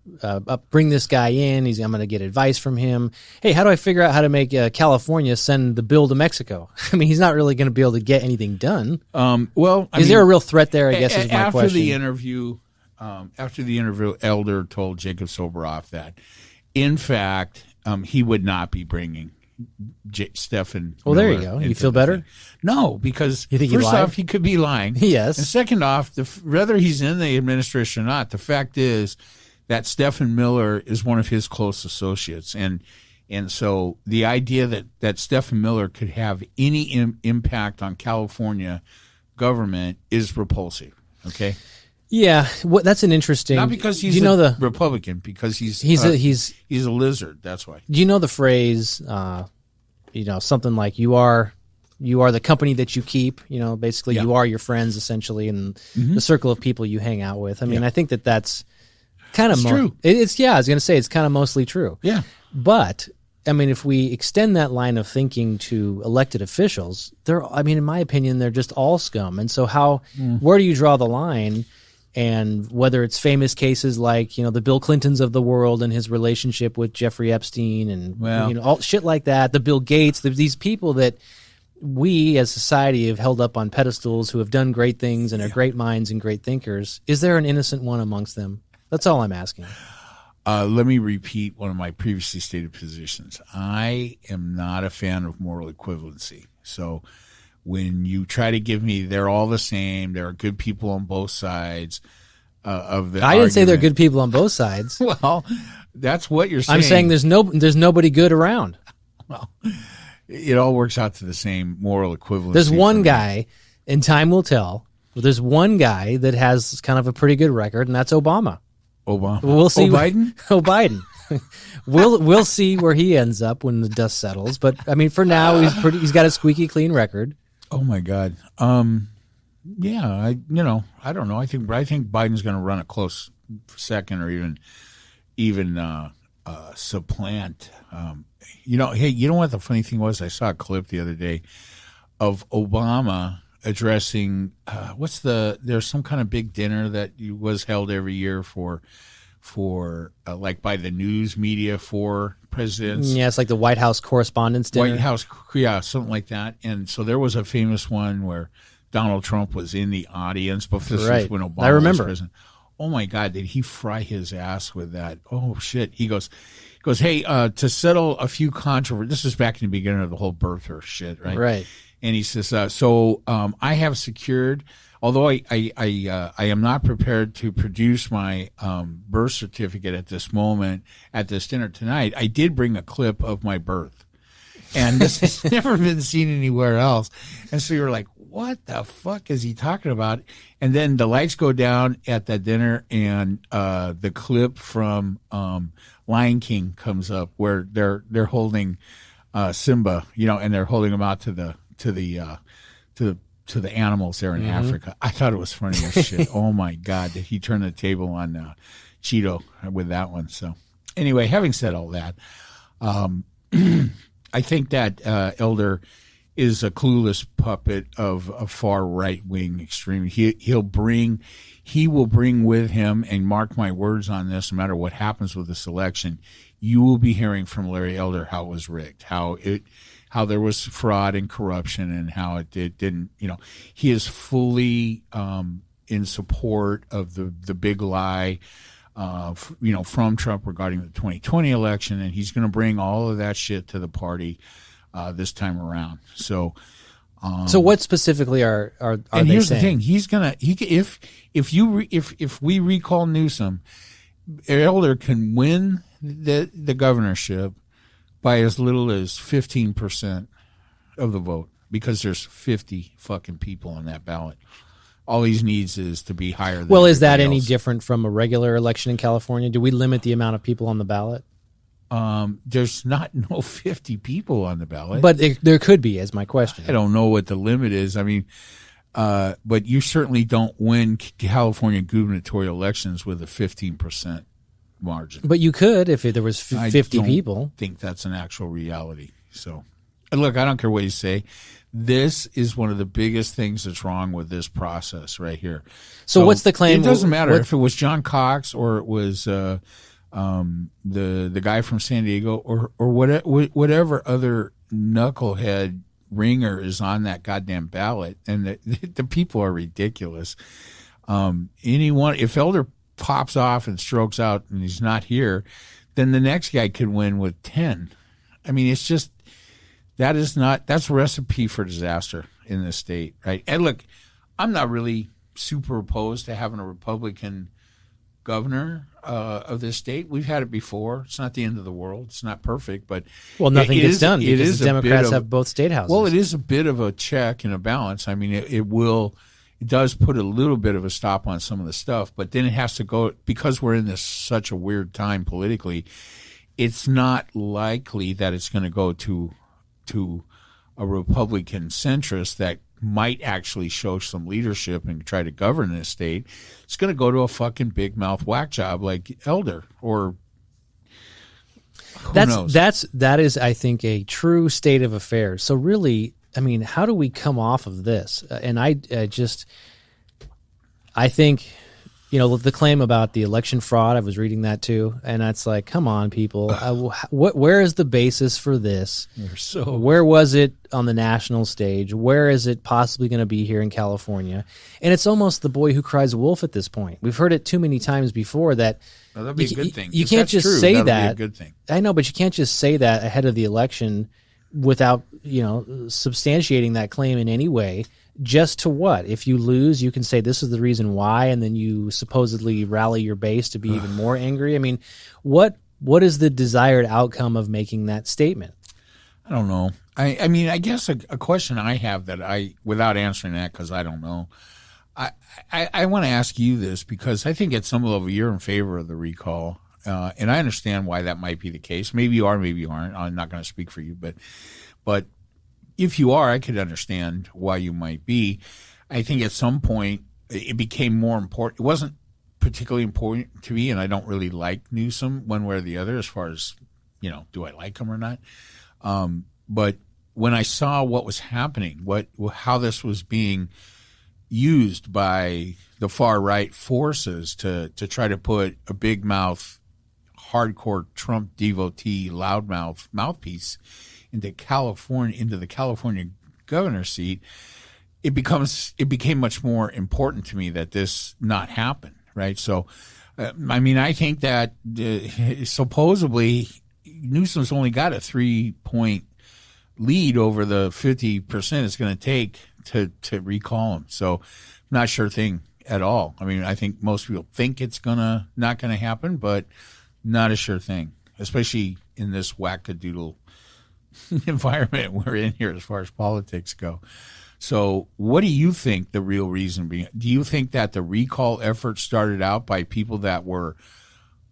bring this guy in, I'm going to get advice from him. Hey, how do I figure out how to make California send the bill to Mexico? I mean, he's not really going to be able to get anything done. Is there a real threat there, I guess, is my question. After the interview, Elder told Jacob Soboroff that, in fact, he would not be bringing Stephen. Well, there you go. You feel better? No, because you think first off, he could be lying. Yes. And second off, whether he's in the administration or not, the fact is that Stephen Miller is one of his close associates. And so the idea that Stephen Miller could have any impact on California government is repulsive. Okay? Yeah, that's an interesting. Not because he's Republican, because he's a lizard. That's why. Do you know the phrase? Something like you are the company that you keep. Basically, you are your friends essentially, and the circle of people you hang out with. I mean, I think that's kind of true. I was going to say it's kind of mostly true. Yeah, but I mean, if we extend that line of thinking to elected officials, in my opinion, they're just all scum. And so, where do you draw the line? And whether it's famous cases like, the Bill Clintons of the world and his relationship with Jeffrey Epstein and, all shit like that, the Bill Gates, these people that we as society have held up on pedestals who have done great things and are great minds and great thinkers. Is there an innocent one amongst them? That's all I'm asking. Let me repeat one of my previously stated positions. I am not a fan of moral equivalency. So when you try to give me they're all the same, there are good people on both sides of the I didn't say there are good people on both sides. Well, that's what you're saying. I'm saying there's nobody good around. Well, it all works out to the same moral equivalency. There's one guy, and time will tell, but there's one guy that has kind of a pretty good record, and that's Obama. We'll see. Biden? Biden. We'll see where he ends up when the dust settles. But I mean, for now, he's got a squeaky clean record. Oh my God. Yeah, I don't know. I think Biden's going to run a close second or even supplant. Hey, you know what the funny thing was? I saw a clip the other day of Obama addressing there's some kind of big dinner that was held every year for like by the news media for presidents. Yeah, it's like the White House Correspondents' Dinner. White House, yeah, something like that. And so there was a famous one where Donald Trump was in the audience, but this was when Obama was president. Oh my God, did he fry his ass with that? Oh shit. He goes, hey, to settle a few controversies, this is back in the beginning of the whole birther shit, right? Right. And he says, I have secured, although I am not prepared to produce my birth certificate at this moment, at this dinner tonight, I did bring a clip of my birth. And this has never been seen anywhere else. And so you're like, what the fuck is he talking about? And then the lights go down at that dinner, and the clip from Lion King comes up where they're holding Simba, and they're holding him out to the animals there in Africa. I thought it was funny as shit. Oh my God, did he turn the table on Cheeto with that one? So anyway, having said all that, I think that Elder is a clueless puppet of a far right wing extreme. He will bring with him, and mark my words on this, no matter what happens with this election, you will be hearing from Larry Elder how it was rigged, how there was fraud and corruption, and how it didn't. He is fully in support of the big lie, from Trump regarding the 2020 election, and he's going to bring all of that shit to the party this time around. So what specifically are and they here's saying? the thing: he's gonna if we recall Newsom, Elder can win the governorship by as little as 15% of the vote, because there's 50 fucking people on that ballot. all he needs is to be higher than Well, is that everybody any else. different from a regular election in California? Do we limit the amount of people on the ballot? There's not no 50 people on the ballot. But there could be, is my question. I don't know what the limit is. I mean, but you certainly don't win California gubernatorial elections with a 15% margin. But you could if there was 50 people. I think that's an actual reality. So, and look, I don't care what you say. This is one of the biggest things that's wrong with this process right here. So what's the claim? It doesn't matter if it was John Cox or it was the guy from San Diego or whatever other knucklehead ringer is on that goddamn ballot, and the people are ridiculous. Anyone, if Elder pops off and strokes out and he's not here, then the next guy could win with 10. I mean, it's just that's a recipe for disaster in this state, right? And look, I'm not really super opposed to having a Republican governor of this state. We've had it before. It's not the end of the world. It's not perfect, but nothing gets done because the Democrats have both state houses. Well, it is a bit of a check and a balance. I mean, it does put a little bit of a stop on some of the stuff, but then it has to go because we're in such a weird time politically. It's not likely that it's going to go to a Republican centrist that might actually show some leadership and try to govern this state. It's going to go to a fucking big mouth whack job like Elder or who knows. That is, I think, a true state of affairs. So really, I mean, how do we come off of this? And I think, the claim about the election fraud, I was reading that too, and that's like, come on, people. Where is the basis for this? Where was it on the national stage? Where is it possibly going to be here in California? And it's almost the boy who cries wolf at this point. We've heard it too many times before that. Well, that'd be a good thing. You can't just say that. That'd be a good thing. I know, but you can't just say that ahead of the election without, substantiating that claim in any way. Just to what? If you lose, you can say this is the reason why, and then you supposedly rally your base to be even more angry. I mean, what is the desired outcome of making that statement? I don't know. I mean, I guess a question I have that without answering that because I don't know, I want to ask you this because I think at some level you're in favor of the recall, and I understand why that might be the case. Maybe you are, maybe you aren't. I'm not going to speak for you, but if you are, I could understand why you might be. I think at some point it became more important. It wasn't particularly important to me, and I don't really like Newsom one way or the other as far as, do I like him or not? But when I saw what was happening, how this was being used by the far-right forces to try to put a big mouth, hardcore Trump devotee, loudmouth mouthpiece into the California governor seat, it became much more important to me that this not happen, right? So, I mean, I think that supposedly Newsom's only got a 3-point lead over the 50% it's going to take to recall him. So, not sure thing at all. I mean, I think most people think it's not gonna happen, but not a sure thing, especially in this wackadoodle environment we're in here as far as politics go. So what do you think the real reason being? Do you think that the recall effort started out by people that were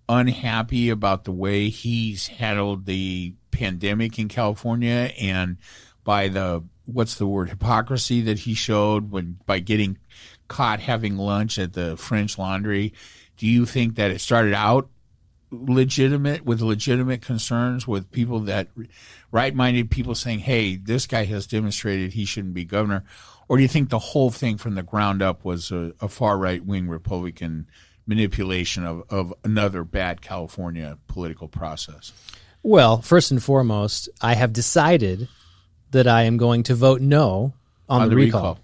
unhappy about the way he's handled the pandemic in California and by the hypocrisy that he showed by getting caught having lunch at the French Laundry? Do you think that it started out legitimate concerns with people that right-minded people saying, hey, this guy has demonstrated he shouldn't be governor? Or do you think the whole thing from the ground up was a far right-wing Republican manipulation of another bad California political process? Well, first and foremost, I have decided that I am going to vote no on the recall.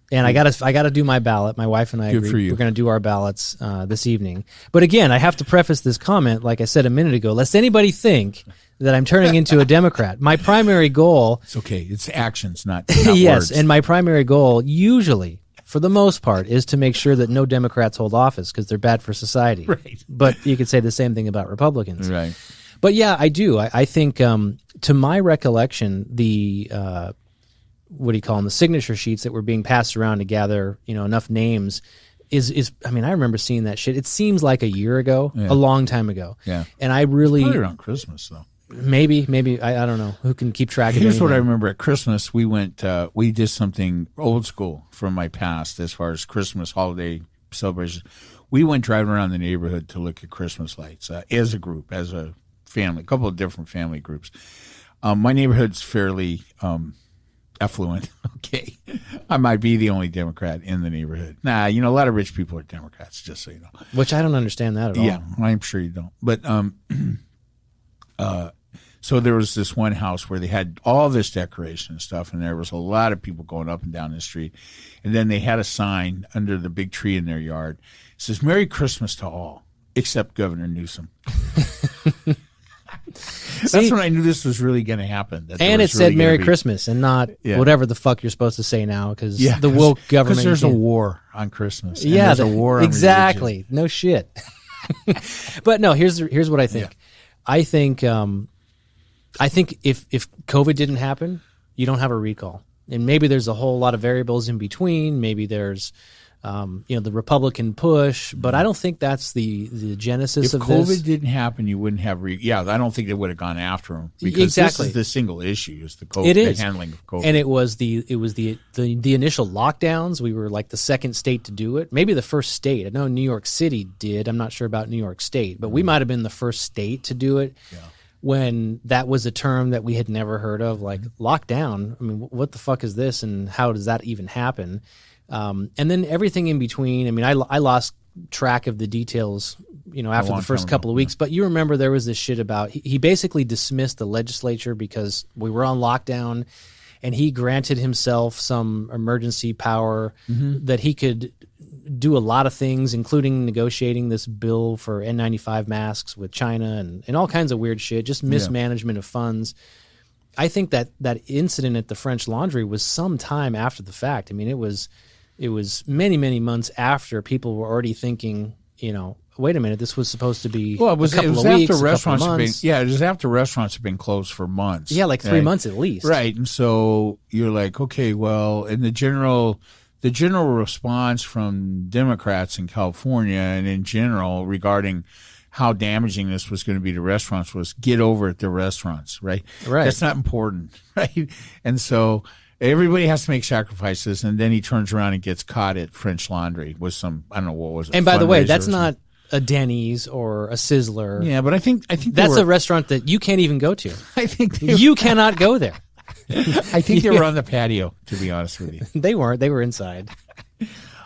And I gotta do my ballot. My wife and I agree. We're going to do our ballots this evening. But again, I have to preface this comment, like I said a minute ago, lest anybody think that I'm turning into a Democrat. My primary goal... It's okay. It's actions, not yes, words. And my primary goal, usually, for the most part, is to make sure that no Democrats hold office because they're bad for society. Right. But you could say the same thing about Republicans. Right. But yeah, I do. I think, to my recollection, the what do you call them, the signature sheets that were being passed around to gather, enough names is I mean, I remember seeing that shit. It seems like a year ago, a long time ago. Yeah. And I really... It's probably around Christmas, though. Maybe, I don't know. Who can keep track of Here's anything? what I remember at Christmas. We went, we did something old school from my past as far as Christmas holiday celebrations. We went driving around the neighborhood to look at Christmas lights as a group, as a family, a couple of different family groups. My neighborhood's fairly affluent. Okay. I might be the only Democrat in the neighborhood. Nah, a lot of rich people are Democrats, just so you know. Which I don't understand that at all. Yeah, I'm sure you don't. But so there was this one house where they had all this decoration and stuff, and there was a lot of people going up and down the street. And then they had a sign under the big tree in their yard. It says, "Merry Christmas to all, except Governor Newsom." That's when I knew this was really going to happen. And it said Merry Christmas and not whatever the fuck you're supposed to say now, because the woke government... Because there's a war on Christmas. Yeah, there's a war on exactly. religion. No shit. But no, here's what I think. Yeah. I think if COVID didn't happen, you don't have a recall. And maybe there's a whole lot of variables in between. Maybe there's the Republican push, but I don't think that's the genesis of this. If COVID didn't happen, you wouldn't have I don't think they would have gone after him, because this is the single issue, is the COVID, the handling of COVID. And it was the initial lockdowns. We were like the second state to do it, maybe the first state. I know New York City did. I'm not sure about New York State, but we might have been the first state to do it. Yeah. When that was a term that we had never heard of, like lockdown. I mean, what the fuck is this, and how does that even happen? And then everything in between. I mean, I lost track of the details, after the first couple of weeks. But you remember there was this shit about he basically dismissed the legislature because we were on lockdown, and he granted himself some emergency power that he could do a lot of things, including negotiating this bill for N95 masks with China and all kinds of weird shit, just mismanagement of funds. I think that incident at the French Laundry was some time after the fact. I mean, it was many, many months after people were already thinking, wait a minute, this was supposed to be it was after restaurants have been, it was after restaurants have been closed for months. Yeah, like 3 months at least. Right. And so you're like, okay, well, and the general response from Democrats in California and in general regarding how damaging this was going to be to restaurants was get over at the restaurants, right? Right. That's not important, right? And so everybody has to make sacrifices, and then he turns around and gets caught at French Laundry with some, I don't know what was it. And by the way, that's not a Denny's or a Sizzler. Yeah, but I think that's a restaurant that you can't even go to. I think you cannot go there. I think they were on the patio, to be honest with you. They weren't. They were inside.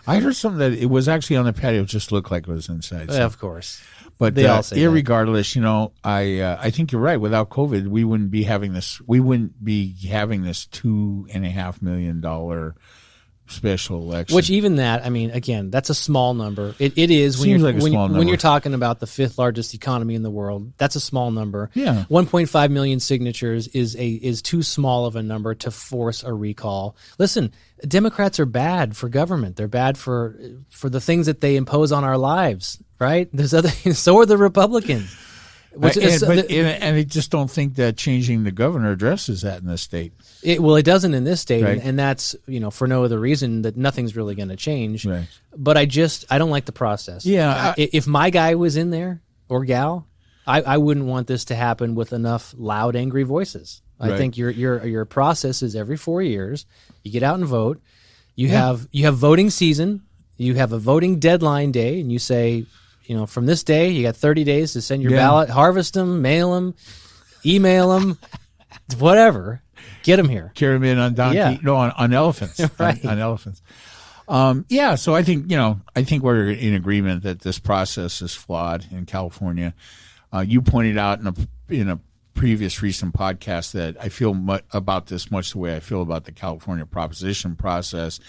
I heard something that it was actually on the patio, just looked like it was inside. So. Of course. But they all say irregardless, I think you're right. Without COVID, we wouldn't be having this. We wouldn't be having this $2.5 million special election. Which even that, I mean, again, that's a small number. It is when when you're talking about the fifth largest economy in the world. That's a small number. Yeah, 1.5 million signatures is too small of a number to force a recall. Listen, Democrats are bad for government. They're bad for the things that they impose on our lives. Right? There's other. So are the Republicans. And I just don't think that changing the governor addresses that in this state. It doesn't in this state, right. and that's for no other reason that nothing's really going to change. Right. But I don't like the process. Yeah. If my guy was in there or gal, I wouldn't want this to happen with enough loud, angry voices. I think your process is every 4 years. You get out and vote. You have voting season. You have a voting deadline day, and you say, from this day, you got 30 days to send your ballot, harvest them, mail them, email them, whatever. Get them here. Carry them in on donkey. Yeah. No, on elephants. Right. On elephants. So I think we're in agreement that this process is flawed in California. You pointed out in a previous recent podcast that I feel about this much the way I feel about the California proposition process.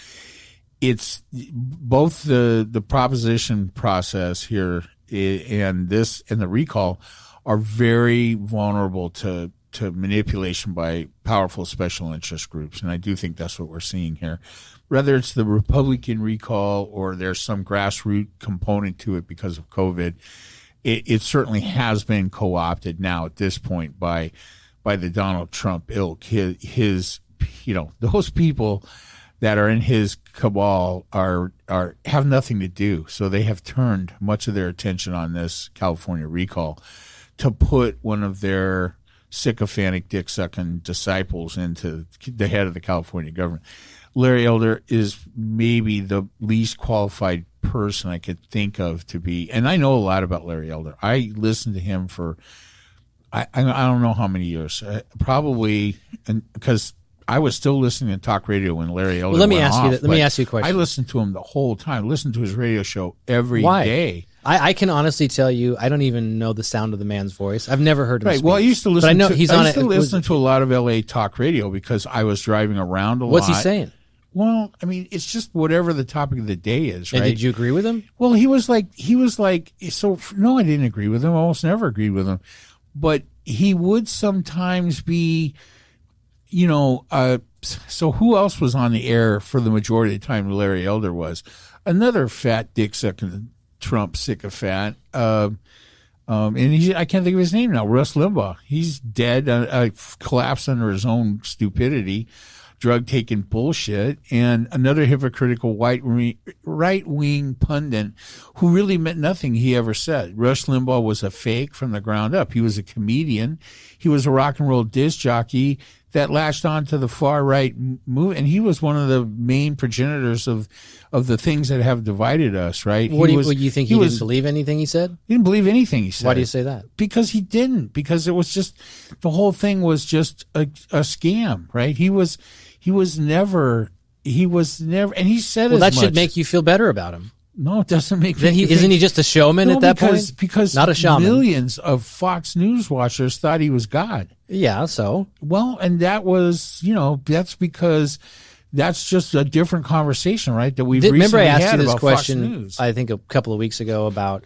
It's both the proposition process here and the recall are very vulnerable to manipulation by powerful special interest groups, and I do think that's what we're seeing here. Whether it's the Republican recall or there's some grassroots component to it because of COVID, it certainly has been co-opted now at this point by the Donald Trump ilk. His those people that are in his cabal have nothing to do. So they have turned much of their attention on this California recall to put one of their sycophantic dick-sucking disciples into the head of the California government. Larry Elder is maybe the least qualified person I could think of to be, and I know a lot about Larry Elder. I listened to him for I don't know how many years, probably, because I was still listening to talk radio when Larry Elder let me went ask off, you. Let me ask you a question. I listened to him the whole time. Listened to his radio show every day. I can honestly tell you, I don't even know the sound of the man's voice. I've never heard him speak. Well, I used to listen. But I know to, he's I on used it. to listen to a lot of LA talk radio because I was driving around a lot. What's he saying? Well, I mean, it's just whatever the topic of the day is, right? And did you agree with him? Well, he was like, so no, I didn't agree with him. I almost never agreed with him. But he would sometimes be, so who else was on the air for the majority of the time? Larry Elder was. Another fat dick sucking Trump sycophant. And I can't think of his name now. Rush Limbaugh. He's dead, collapsed under his own stupidity, drug-taking bullshit. And another hypocritical right-wing pundit who really meant nothing he ever said. Rush Limbaugh was a fake from the ground up. He was a comedian. He was a rock and roll disc jockey that latched on to the far-right movement. And he was one of the main progenitors of the things that have divided us, right? What do you think he didn't believe anything he said? He didn't believe anything he said. Why do you say that? Because he didn't. Because it was just, the whole thing was just a scam, right? He was never, and he said well, as that should make you feel better about him. No, it doesn't make then me isn't he just a showman at that point? Because not a shaman. Millions of Fox News watchers thought he was God. Yeah, so? Well, and that was, that's because that's just a different conversation, right? That we've remember I recently asked had you this about question, Fox News. I think a couple of weeks ago about,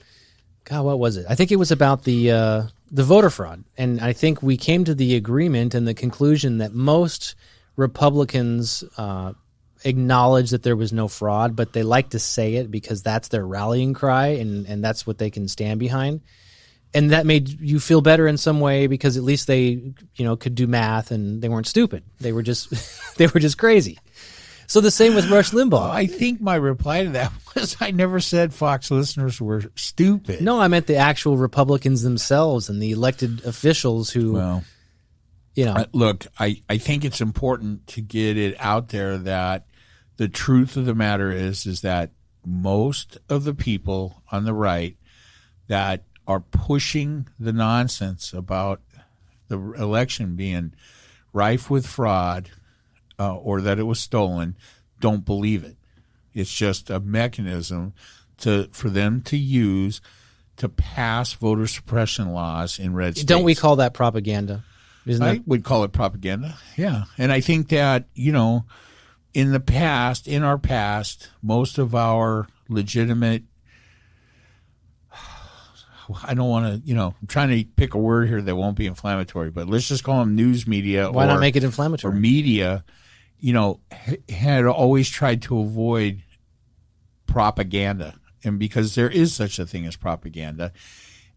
God, what was it? I think it was about the voter fraud. And I think we came to the agreement and the conclusion that most Republicans acknowledge that there was no fraud, but they like to say it because that's their rallying cry and that's what they can stand behind. And that made you feel better in some way because at least they, could do math and they weren't stupid. They were just they were just crazy. So the same with Rush Limbaugh. Well, I think my reply to that was I never said Fox listeners were stupid. No, I meant the actual Republicans themselves and the elected officials who, Look, I think it's important to get it out there that the truth of the matter is that most of the people on the right that are pushing the nonsense about the election being rife with fraud or that it was stolen don't believe it. It's just a mechanism for them to use to pass voter suppression laws in red states. Don't we call that propaganda? I would call it propaganda, yeah. And I think that, in our past, most of our legitimate, I don't want to, I'm trying to pick a word here that won't be inflammatory, but let's just call them news media. Why not make it inflammatory? Or media, had always tried to avoid propaganda. And because there is such a thing as propaganda.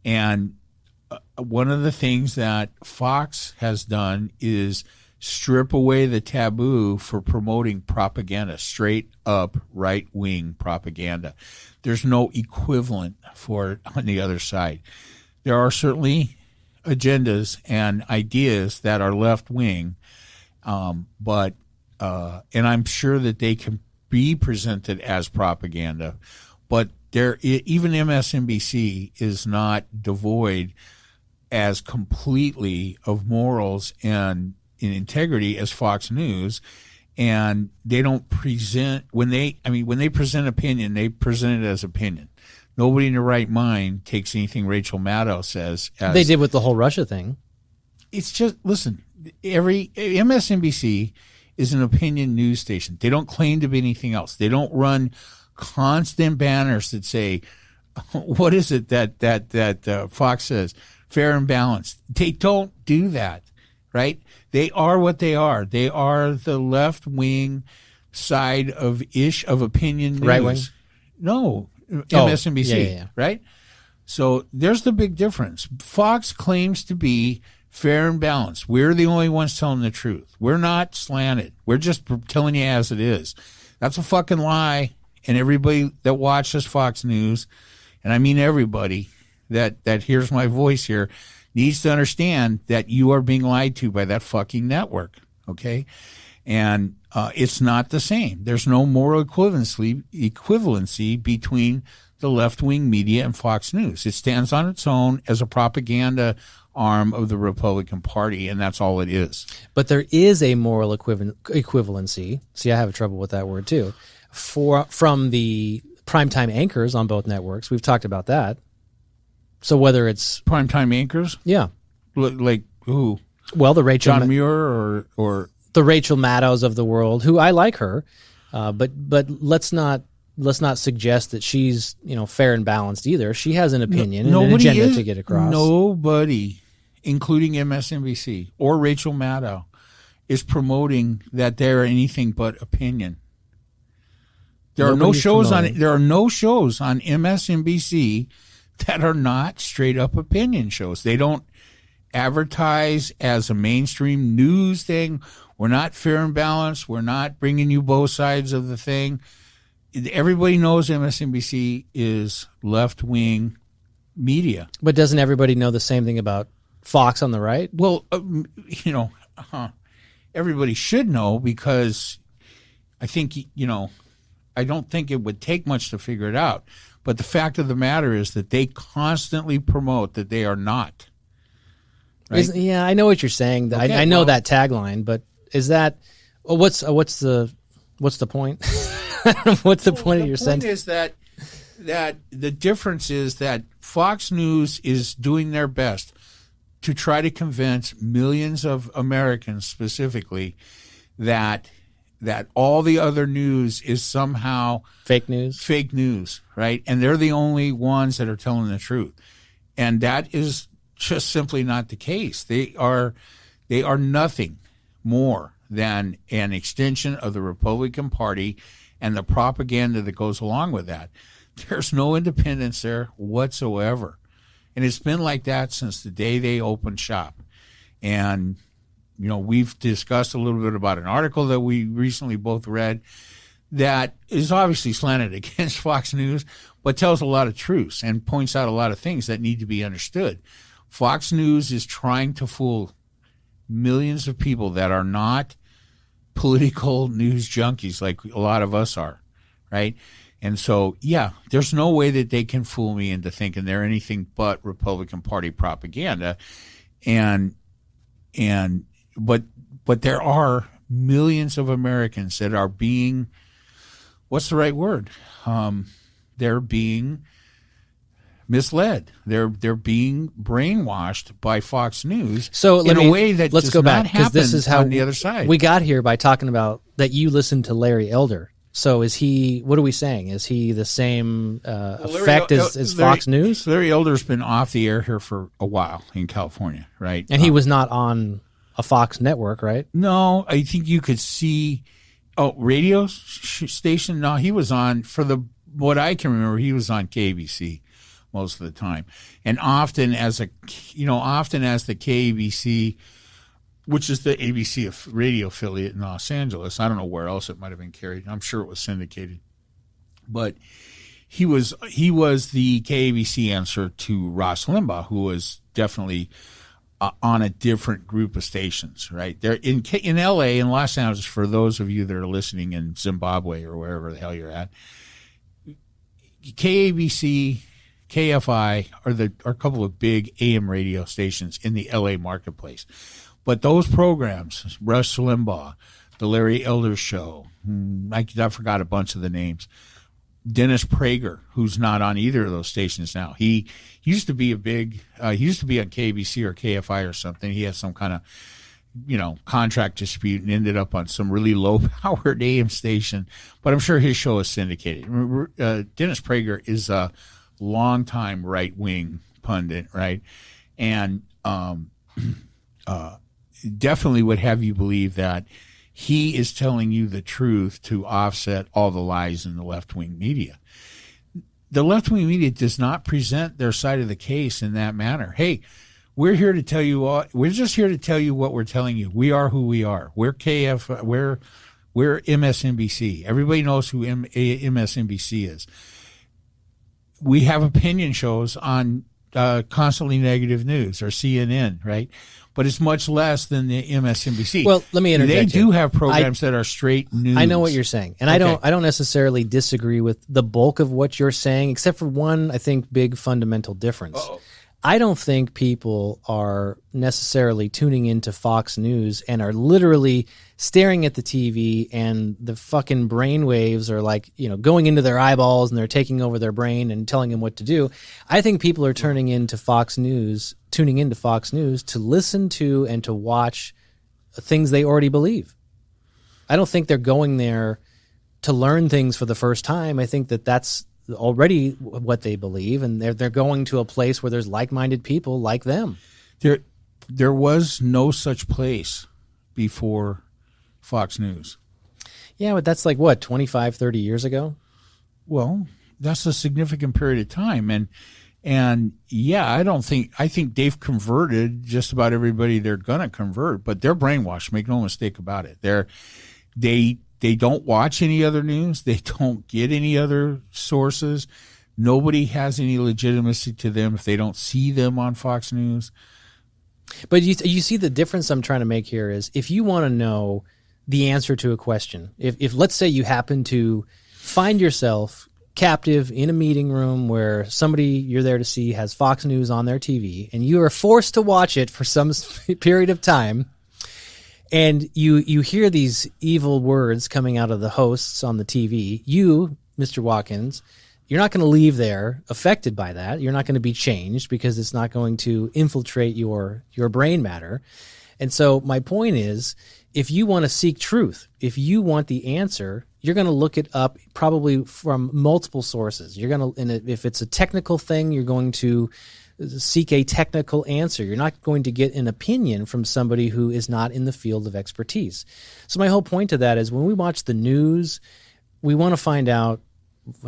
And one of the things that Fox has done is strip away the taboo for promoting propaganda, straight up right-wing propaganda. There's no equivalent for it on the other side. There are certainly agendas and ideas that are left-wing, but and I'm sure that they can be presented as propaganda, but even MSNBC is not devoid as completely of morals and in integrity as Fox News, and they don't present when they present opinion, they present it as opinion. Nobody in their right mind takes anything Rachel Maddow says as they did with the whole Russia thing. It's just listen. Every MSNBC is an opinion news station. They don't claim to be anything else. They don't run constant banners that say, "What is it that Fox says? Fair and balanced." They don't do that, right? They are what they are. They are the left wing side of opinion news. Right wing? No, MSNBC, yeah. right? So there's the big difference. Fox claims to be fair and balanced. We're the only ones telling the truth. We're not slanted. We're just telling you as it is. That's a fucking lie. And everybody that watches Fox News, and I mean everybody that hears my voice here, needs to understand that you are being lied to by that fucking network, okay? And it's not the same. There's no moral equivalency between the left-wing media and Fox News. It stands on its own as a propaganda arm of the Republican Party, and that's all it is. But there is a moral equivalency. See, I have trouble with that word too. From the primetime anchors on both networks. We've talked about that. So whether it's primetime anchors, yeah, like who? Well, the Rachel John Muir or the Rachel Maddows of the world, who I like her, but let's not suggest that she's fair and balanced either. She has an opinion and an agenda to get across. Nobody, including MSNBC or Rachel Maddow, is promoting that they're anything but opinion. There are no shows on MSNBC that are not straight up opinion shows. They don't advertise as a mainstream news thing. We're not fair and balanced. We're not bringing you both sides of the thing. Everybody knows MSNBC is left-wing media. But doesn't everybody know the same thing about Fox on the right? Well, everybody should know, because I think, I don't think it would take much to figure it out. But the fact of the matter is that they constantly promote that they are not. Right? Yeah, I know what you're saying. Okay, I know that tagline, but is that what's the point? What's the point of your sentence? The point is that the difference is that Fox News is doing their best to try to convince millions of Americans specifically that all the other news is somehow fake news, right? And they're the only ones that are telling the truth. And that is just simply not the case. They are nothing more than an extension of the Republican Party and the propaganda that goes along with that. There's no independence there whatsoever. And it's been like that since the day they opened shop. And we've discussed a little bit about an article that we recently both read that is obviously slanted against Fox News, but tells a lot of truths and points out a lot of things that need to be understood. Fox News is trying to fool millions of people that are not political news junkies like a lot of us are, right? And so, yeah, there's no way that they can fool me into thinking they're anything but Republican Party propaganda. But there are millions of Americans that are being, what's the right word? They're being misled. They're being brainwashed by Fox News in a way that let's go back, because this is how on the other side. We got here by talking about that you listened to Larry Elder. So is he? What are we saying? Is he the same effect as Fox News? Larry Elder's been off the air here for a while in California, right? And he was not on a Fox network, right? No, I think you could see. Oh, radio station? No, he was on what I can remember. He was on KBC most of the time, and often as the KBC, which is the ABC radio affiliate in Los Angeles. I don't know where else it might have been carried. I'm sure it was syndicated. But he was the KABC answer to Ross Limbaugh, who was definitely on a different group of stations, right? There in LA, in Los Angeles, for those of you that are listening in Zimbabwe or wherever the hell you're at, KABC, KFI are a couple of big AM radio stations in the LA marketplace. But those programs, Rush Limbaugh, the Larry Elder Show, I forgot a bunch of the names. Dennis Prager, who's not on either of those stations now. He used to be he used to be on KBC or KFI or something. He had some kind of, contract dispute and ended up on some really low-powered AM station. But I'm sure his show is syndicated. Dennis Prager is a longtime right-wing pundit, right? And definitely would have you believe that he is telling you the truth to offset all the lies in the left-wing media. The left-wing media does not present their side of the case in that manner. Hey, We're here to tell you all. We're just here to tell you what we're telling you. We are who we are. We're KF. We're MSNBC. Everybody knows who MSNBC is. We have opinion shows on constantly negative news or CNN, right? But it's much less than the MSNBC. Well, let me interject. They do have programs that are straight news. I know what you're saying, and okay. I don't necessarily disagree with the bulk of what you're saying, except for one, I think, big fundamental difference. Uh-oh. I don't think people are necessarily tuning into Fox News and are literally staring at the TV and the fucking brain waves are like, going into their eyeballs and they're taking over their brain and telling them what to do. I think people are tuning into Fox News to listen to and to watch things they already believe. I don't think they're going there to learn things for the first time. I think that that's already what they believe, and they're going to a place where there's like-minded people like them. There was no such place before Fox News. Yeah, but that's like what, 25, 30 years ago? Well, that's a significant period of time, and yeah, I think they've converted just about everybody they're gonna convert, but they're brainwashed. Make no mistake about it. They don't watch any other news. They don't get any other sources. Nobody has any legitimacy to them if they don't see them on Fox News. But you see the difference I'm trying to make here is if you want to know the answer to a question, if let's say you happen to find yourself captive in a meeting room where somebody you're there to see has Fox News on their TV and you are forced to watch it for some period of time, and you hear these evil words coming out of the hosts on the TV, you, Mr. Watkins, you're not going to leave there affected by that. You're not going to be changed because it's not going to infiltrate your brain matter. And so my point is, if you want to seek truth, if you want the answer, you're going to look it up probably from multiple sources. You're going to, and if it's a technical thing, you're going to seek a technical answer. You're not going to get an opinion from somebody who is not in the field of expertise. So my whole point to that is when we watch the news, we want to find out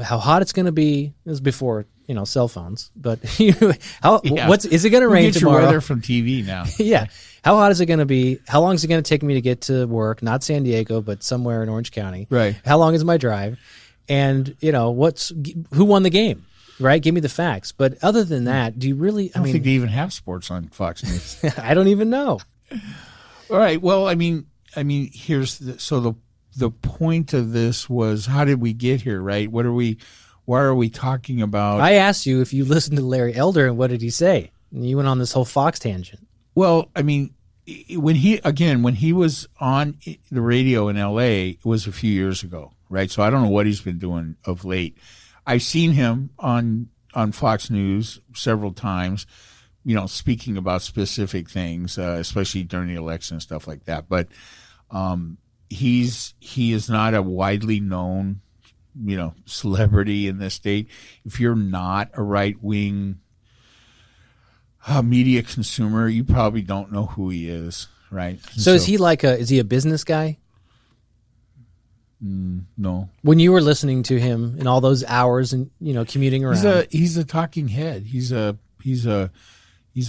how hot it's going to be. This is before, cell phones, but is it going to rain get tomorrow? Your weather from TV now. Yeah. How hot is it going to be? How long is it going to take me to get to work? Not San Diego, but somewhere in Orange County. Right. How long is my drive? And, who won the game? Right? Give me the facts. But other than that, do you really... I don't think they even have sports on Fox News. I don't even know. All right. Well, I mean, here's the point of this was, how did we get here, right? Why are we talking about... I asked you if you listened to Larry Elder, and what did he say? And you went on this whole Fox tangent. Well, I mean, when he was on the radio in L.A., it was a few years ago, right? So I don't know what he's been doing of late. I've seen him on Fox News several times, speaking about specific things, especially during the election and stuff like that. But he is not a widely known, celebrity in this state. If you're not a right-wing media consumer, you probably don't know who he is, right? So is he a business guy? No. When you were listening to him in all those hours and commuting around, he's a talking head. He's a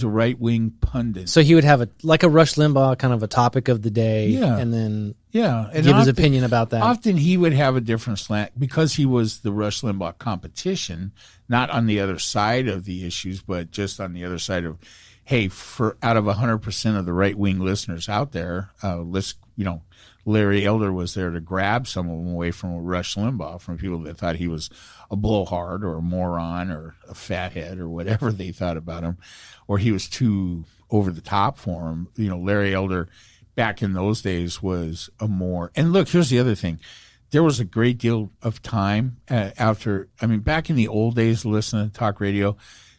right wing pundit. So he would have a Rush Limbaugh kind of a topic of the day, and then give his opinion about that. Often he would have a different slant because he was the Rush Limbaugh competition, not on the other side of the issues, but just on the other side of, hey, for out of 100% of the right wing listeners out there, Larry Elder was there to grab some of them away from Rush Limbaugh, from people that thought he was a blowhard or a moron or a fathead or whatever they thought about him, or he was too over the top for him. Larry Elder back in those days was a more, and look, here's the other thing. There was a great deal of time back in the old days, listening to talk radio,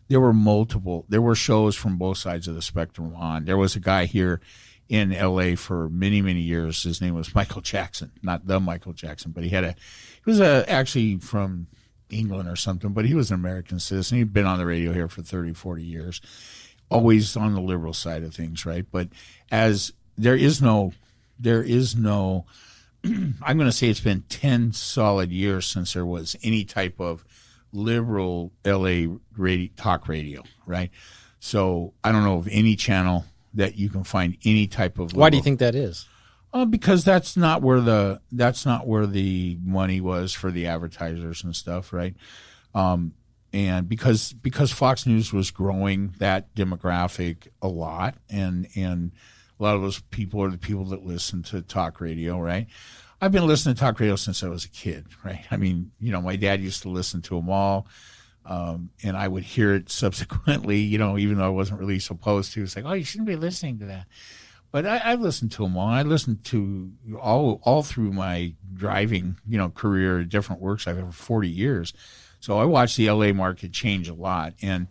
there were shows from both sides of the spectrum on. There was a guy here in L.A. for many, many years. His name was Michael Jackson, not the Michael Jackson, but he was actually from England or something, but he was an American citizen. He'd been on the radio here for 30, 40 years, always on the liberal side of things, right? But as there is no, I'm going to say it's been 10 solid years since there was any type of liberal L.A. talk radio, right? So I don't know of any channel that you can find any type of. Why do you think that is? Because that's not where the money was for the advertisers and stuff, right? And because Fox News was growing that demographic a lot, and a lot of those people are the people that listen to talk radio, right? I've been listening to talk radio since I was a kid, right? I mean, my dad used to listen to them all, and I would hear it subsequently, even though I wasn't really supposed to. It's like, oh, you shouldn't be listening to that. But I've listened to them all. I listened to all through my driving, career, different works. I've had for 40 years. So I watched the LA market change a lot, and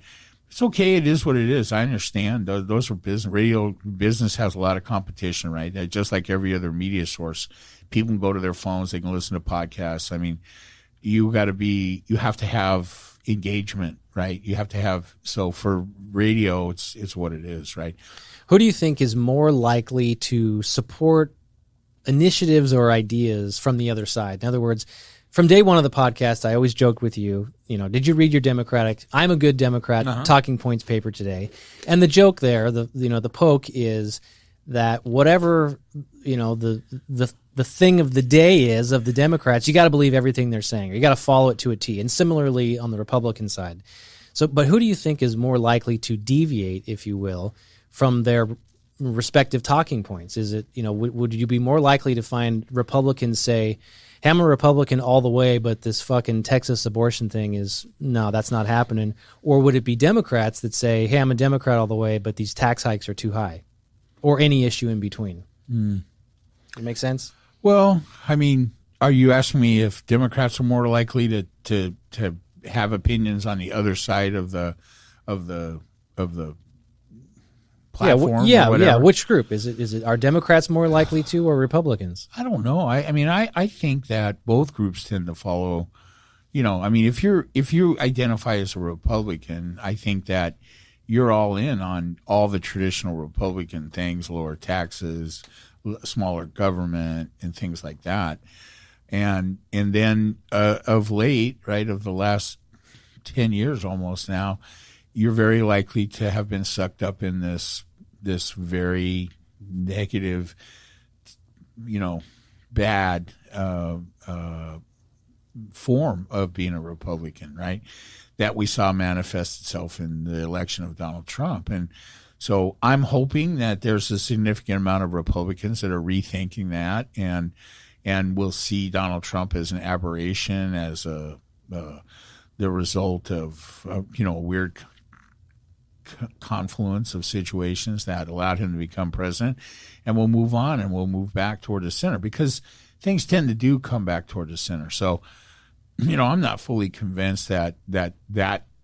it's okay. It is what it is. I understand. Those are business. Radio business has a lot of competition, right? Just like every other media source, people can go to their phones. They can listen to podcasts. I mean, you have to have engagement, right? You have to have. So for radio, it's what it is, right? Who do you think is more likely to support initiatives or ideas from the other side? In other words, from day one of the podcast, I always joked with you, did you read your Democratic, I'm a good Democrat, talking points paper today? And the joke there, the poke is that whatever, the thing of the day is of the Democrats, you got to believe everything they're saying, or you got to follow it to a T. And similarly on the Republican side. So, but who do you think is more likely to deviate, if you will, from their respective talking points? Is it, would you be more likely to find Republicans say, hey, I'm a Republican all the way, but this fucking Texas abortion thing no, that's not happening? Or would it be Democrats that say, hey, I'm a Democrat all the way, but these tax hikes are too high? Or any issue in between? It make sense? Well, I mean, are you asking me if Democrats are more likely to have opinions on the other side of the platform? Yeah. Which group is it? Are Democrats more likely to, or Republicans? I don't know. I think that both groups tend to follow. If you identify as a Republican, I think that you're all in on all the traditional Republican things: lower taxes, smaller government, and things like that. And then of late, right, of the last 10 years almost now, you're very likely to have been sucked up in this very negative, bad form of being a Republican, right? That we saw manifest itself in the election of Donald Trump. And so I'm hoping that there's a significant amount of Republicans that are rethinking that, and we'll see Donald Trump as an aberration, as the result of a weird confluence of situations that allowed him to become president, and we'll move on and we'll move back toward the center, because things tend to come back toward the center. So, I'm not fully convinced that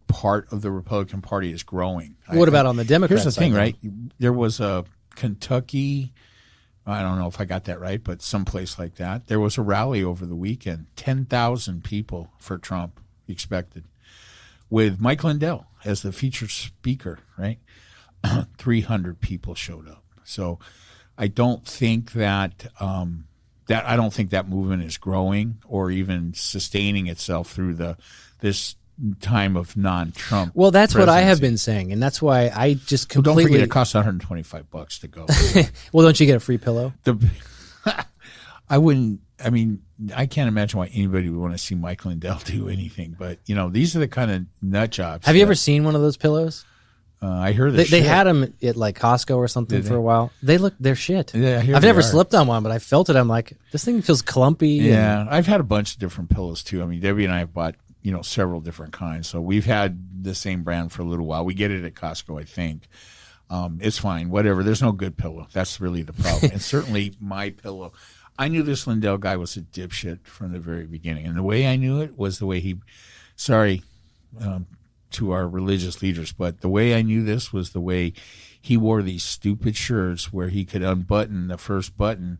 part of the Republican Party is growing. What about on the Democrat side? Here's the thing, right? There was a Kentucky, I don't know if I got that right, but someplace like that. There was a rally over the weekend, 10,000 people for Trump expected, with Mike Lindell as the featured speaker, right? 300 people showed up. So I don't think that I don't think that movement is growing or even sustaining itself through this time of non-Trump. Well, that's presidency. what I have been saying, and that's why I just completely. Don't forget, it costs $125 to go. Well, don't you get a free pillow? I wouldn't. I mean, I can't imagine why anybody would want to see Mike Lindell do anything. But these are the kind of nut jobs. Have you ever seen one of those pillows? I heard they had them at like Costco or something for a while. They're shit. Yeah, I've never slipped on one, but I felt it. I'm like, this thing feels clumpy. Yeah, I've had a bunch of different pillows too. I mean, Debbie and I have bought several different kinds. So we've had the same brand for a little while. We get it at Costco, I think. It's fine, whatever. There's no good pillow. That's really the problem. And certainly my pillow. I knew this Lindell guy was a dipshit from the very beginning. And the way I knew it was the way to our religious leaders, but the way I knew this was the way he wore these stupid shirts where he could unbutton the first button.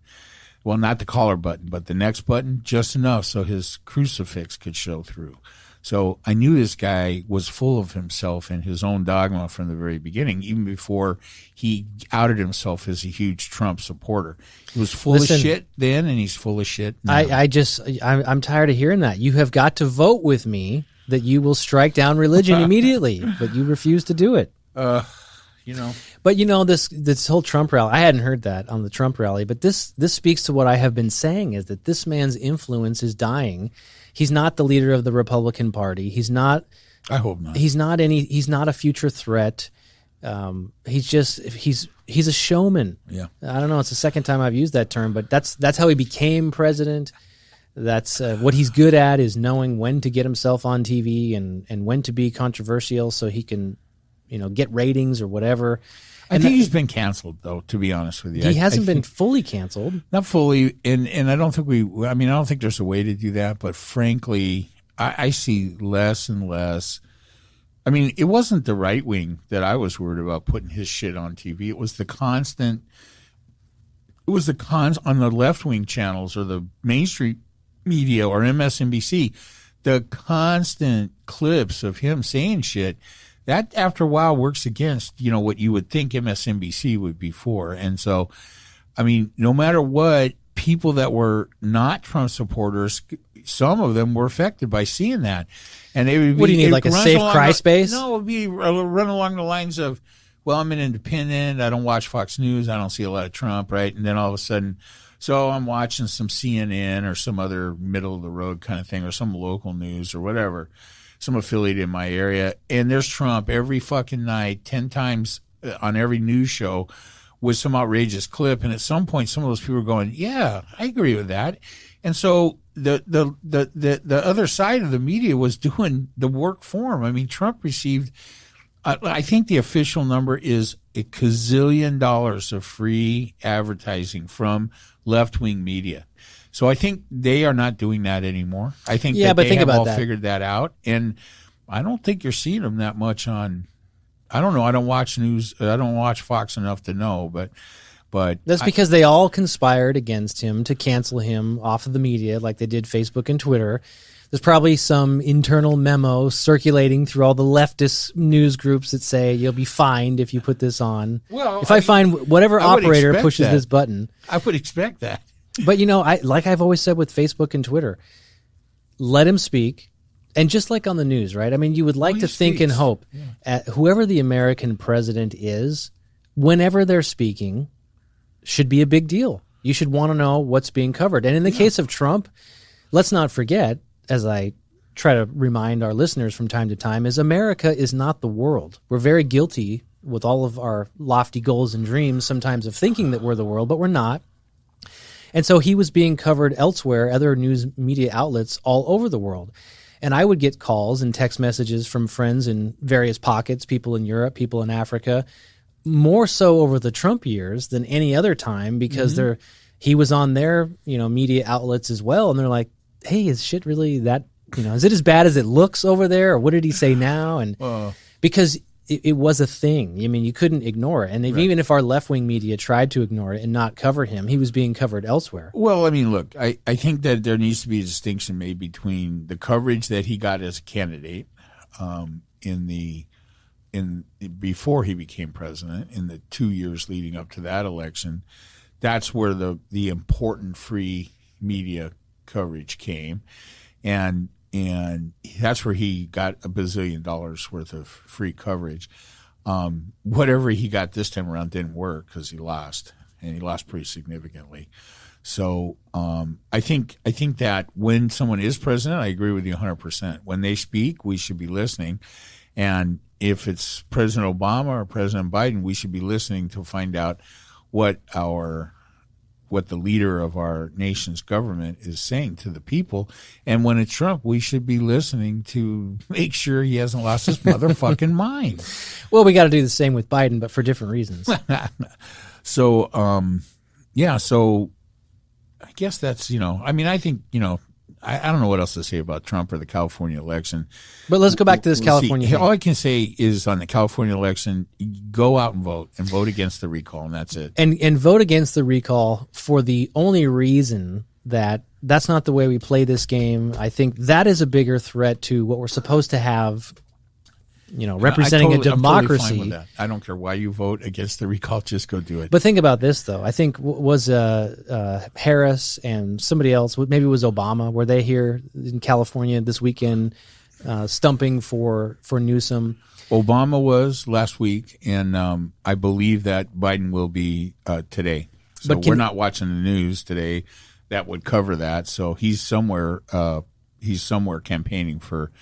Well, not the collar button, but the next button just enough so his crucifix could show through. So I knew this guy was full of himself and his own dogma from the very beginning, even before he outed himself as a huge Trump supporter. He was full of shit then, and he's full of shit now. I'm tired of hearing that. You have got to vote with me that you will strike down religion immediately, but you refuse to do it. You know. But this whole Trump rally, I hadn't heard that on the Trump rally, but this speaks to what I have been saying, is that this man's influence is dying. He's not the leader of the Republican Party. He's not. I hope not. He's not a future threat. He's a showman. Yeah. I don't know. It's the second time I've used that term, but that's how he became president. That's what he's good at, is knowing when to get himself on TV and when to be controversial so he can, get ratings or whatever. I think he's been canceled, though, to be honest with you. He hasn't been fully canceled. Not fully, and I don't think I don't think there's a way to do that, but frankly, I see less and less. I mean, it wasn't the right wing that I was worried about putting his shit on TV. It was the on the left wing channels or the mainstream media or MSNBC, the constant clips of him saying shit. That, after a while, works against, what you would think MSNBC would be for. And so, I mean, no matter what, people that were not Trump supporters, some of them were affected by seeing that. And they would be, what do you need, like a safe cry space? No, it would be run along the lines of, well, I'm an independent. I don't watch Fox News. I don't see a lot of Trump, right? And then all of a sudden, so I'm watching some CNN or some other middle-of-the-road kind of thing, or some local news or whatever, some affiliate in my area, and there's Trump every fucking night, 10 times on every news show with some outrageous clip. And at some point, some of those people are going, yeah, I agree with that. And so the other side of the media was doing the work for him. I mean, Trump received, I think the official number is $1 gazillion of free advertising from left-wing media. So I think they are not doing that anymore. I think that they have all figured that out. And I don't think you're seeing them that much on, I don't know. I don't watch news. I don't watch Fox enough to know, but that's because they all conspired against him to cancel him off of the media, like they did Facebook and Twitter. There's probably some internal memo circulating through all the leftist news groups that say you'll be fined if you put this on. Well, if I find whatever operator pushes this button, I would expect that. But like I've always said with Facebook and Twitter, let him speak. And just like on the news, right? I mean, you would like to think and hope at whoever the American president is, whenever they're speaking, should be a big deal. You should want to know what's being covered. And in the case of Trump, let's not forget, as I try to remind our listeners from time to time, is America is not the world. We're very guilty with all of our lofty goals and dreams sometimes of thinking that we're the world, but we're not. And so he was being covered elsewhere, other news media outlets all over the world. And I would get calls and text messages from friends in various pockets, people in Europe, people in Africa, more so over the Trump years than any other time, because he was on their media outlets as well. And they're like, hey, is shit really that, is it as bad as it looks over there? Or what did he say now? And because it was a thing. I mean, you couldn't ignore it. And even if our left-wing media tried to ignore it and not cover him, he was being covered elsewhere. Well, I mean, look, I think that there needs to be a distinction made between the coverage that he got as a candidate before he became president, in the 2 years leading up to that election. That's where the important free media coverage came. And that's where he got $1 bazillion worth of free coverage. Whatever he got this time around didn't work because he lost, and he lost pretty significantly. So I think that when someone is president, I agree with you 100%. When they speak, we should be listening. And if it's President Obama or President Biden, we should be listening to find out what the leader of our nation's government is saying to the people. And when it's Trump, we should be listening to make sure he hasn't lost his motherfucking mind. Well, we got to do the same with Biden, but for different reasons. So, so I guess that's, I think, I don't know what else to say about Trump or the California election. But let's go back to this California thing. All I can say is on the California election, go out and vote against the recall, and that's it. And vote against the recall for the only reason that that's not the way we play this game. I think that is a bigger threat to what we're supposed to have, representing a democracy. I'm totally fine with that. I don't care why you vote against the recall. Just go do it. But think about this, though. I think was Harris and somebody else, maybe it was Obama, were they here in California this weekend stumping for Newsom. Obama was last week, and I believe that Biden will be today. So we're not watching the news today that would cover that. So he's somewhere campaigning for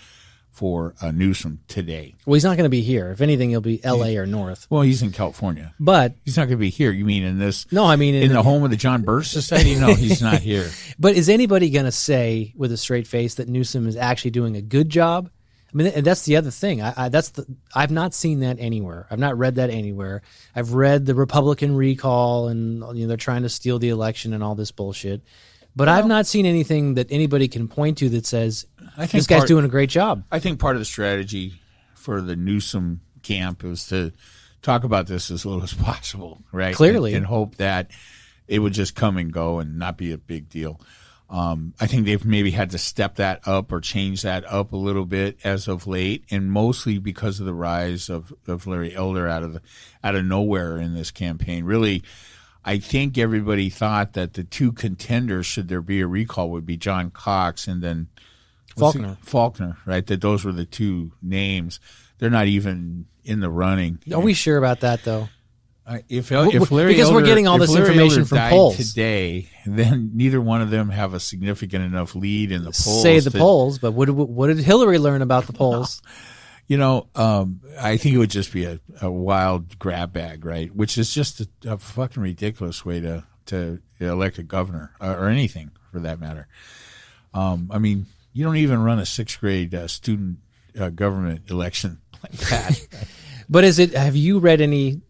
Newsom today. Well, he's not going to be here. If anything, he'll be L.A. or north. Well, he's in California, but he's not going to be here. You mean in this? No, I mean in the home of the John Birch Society. No, he's not here. But is anybody going to say with a straight face that Newsom is actually doing a good job? I mean, and that's the other thing. I've not seen that anywhere. I've not read that anywhere. I've read the Republican recall, and they're trying to steal the election and all this bullshit. But I've not seen anything that anybody can point to that says this guy's doing a great job. I think part of the strategy for the Newsom camp is to talk about this as little as possible, right? Clearly. And hope that it would just come and go and not be a big deal. I think they've maybe had to step that up or change that up a little bit as of late, and mostly because of the rise of Larry Elder out of nowhere in this campaign. Really, I think everybody thought that the two contenders, should there be a recall, would be John Cox and then Faulkner, right? That those were the two names. They're not even in the running. Are we sure about that, though? If Larry because we're getting all this information from polls today, then neither one of them have a significant enough lead in the polls. Say the polls, but what did Hillary learn about the polls? I think it would just be a wild grab bag, right? Which is just a fucking ridiculous way to elect a governor or anything for that matter. I mean, you don't even run a sixth grade student government election like that. But have you read any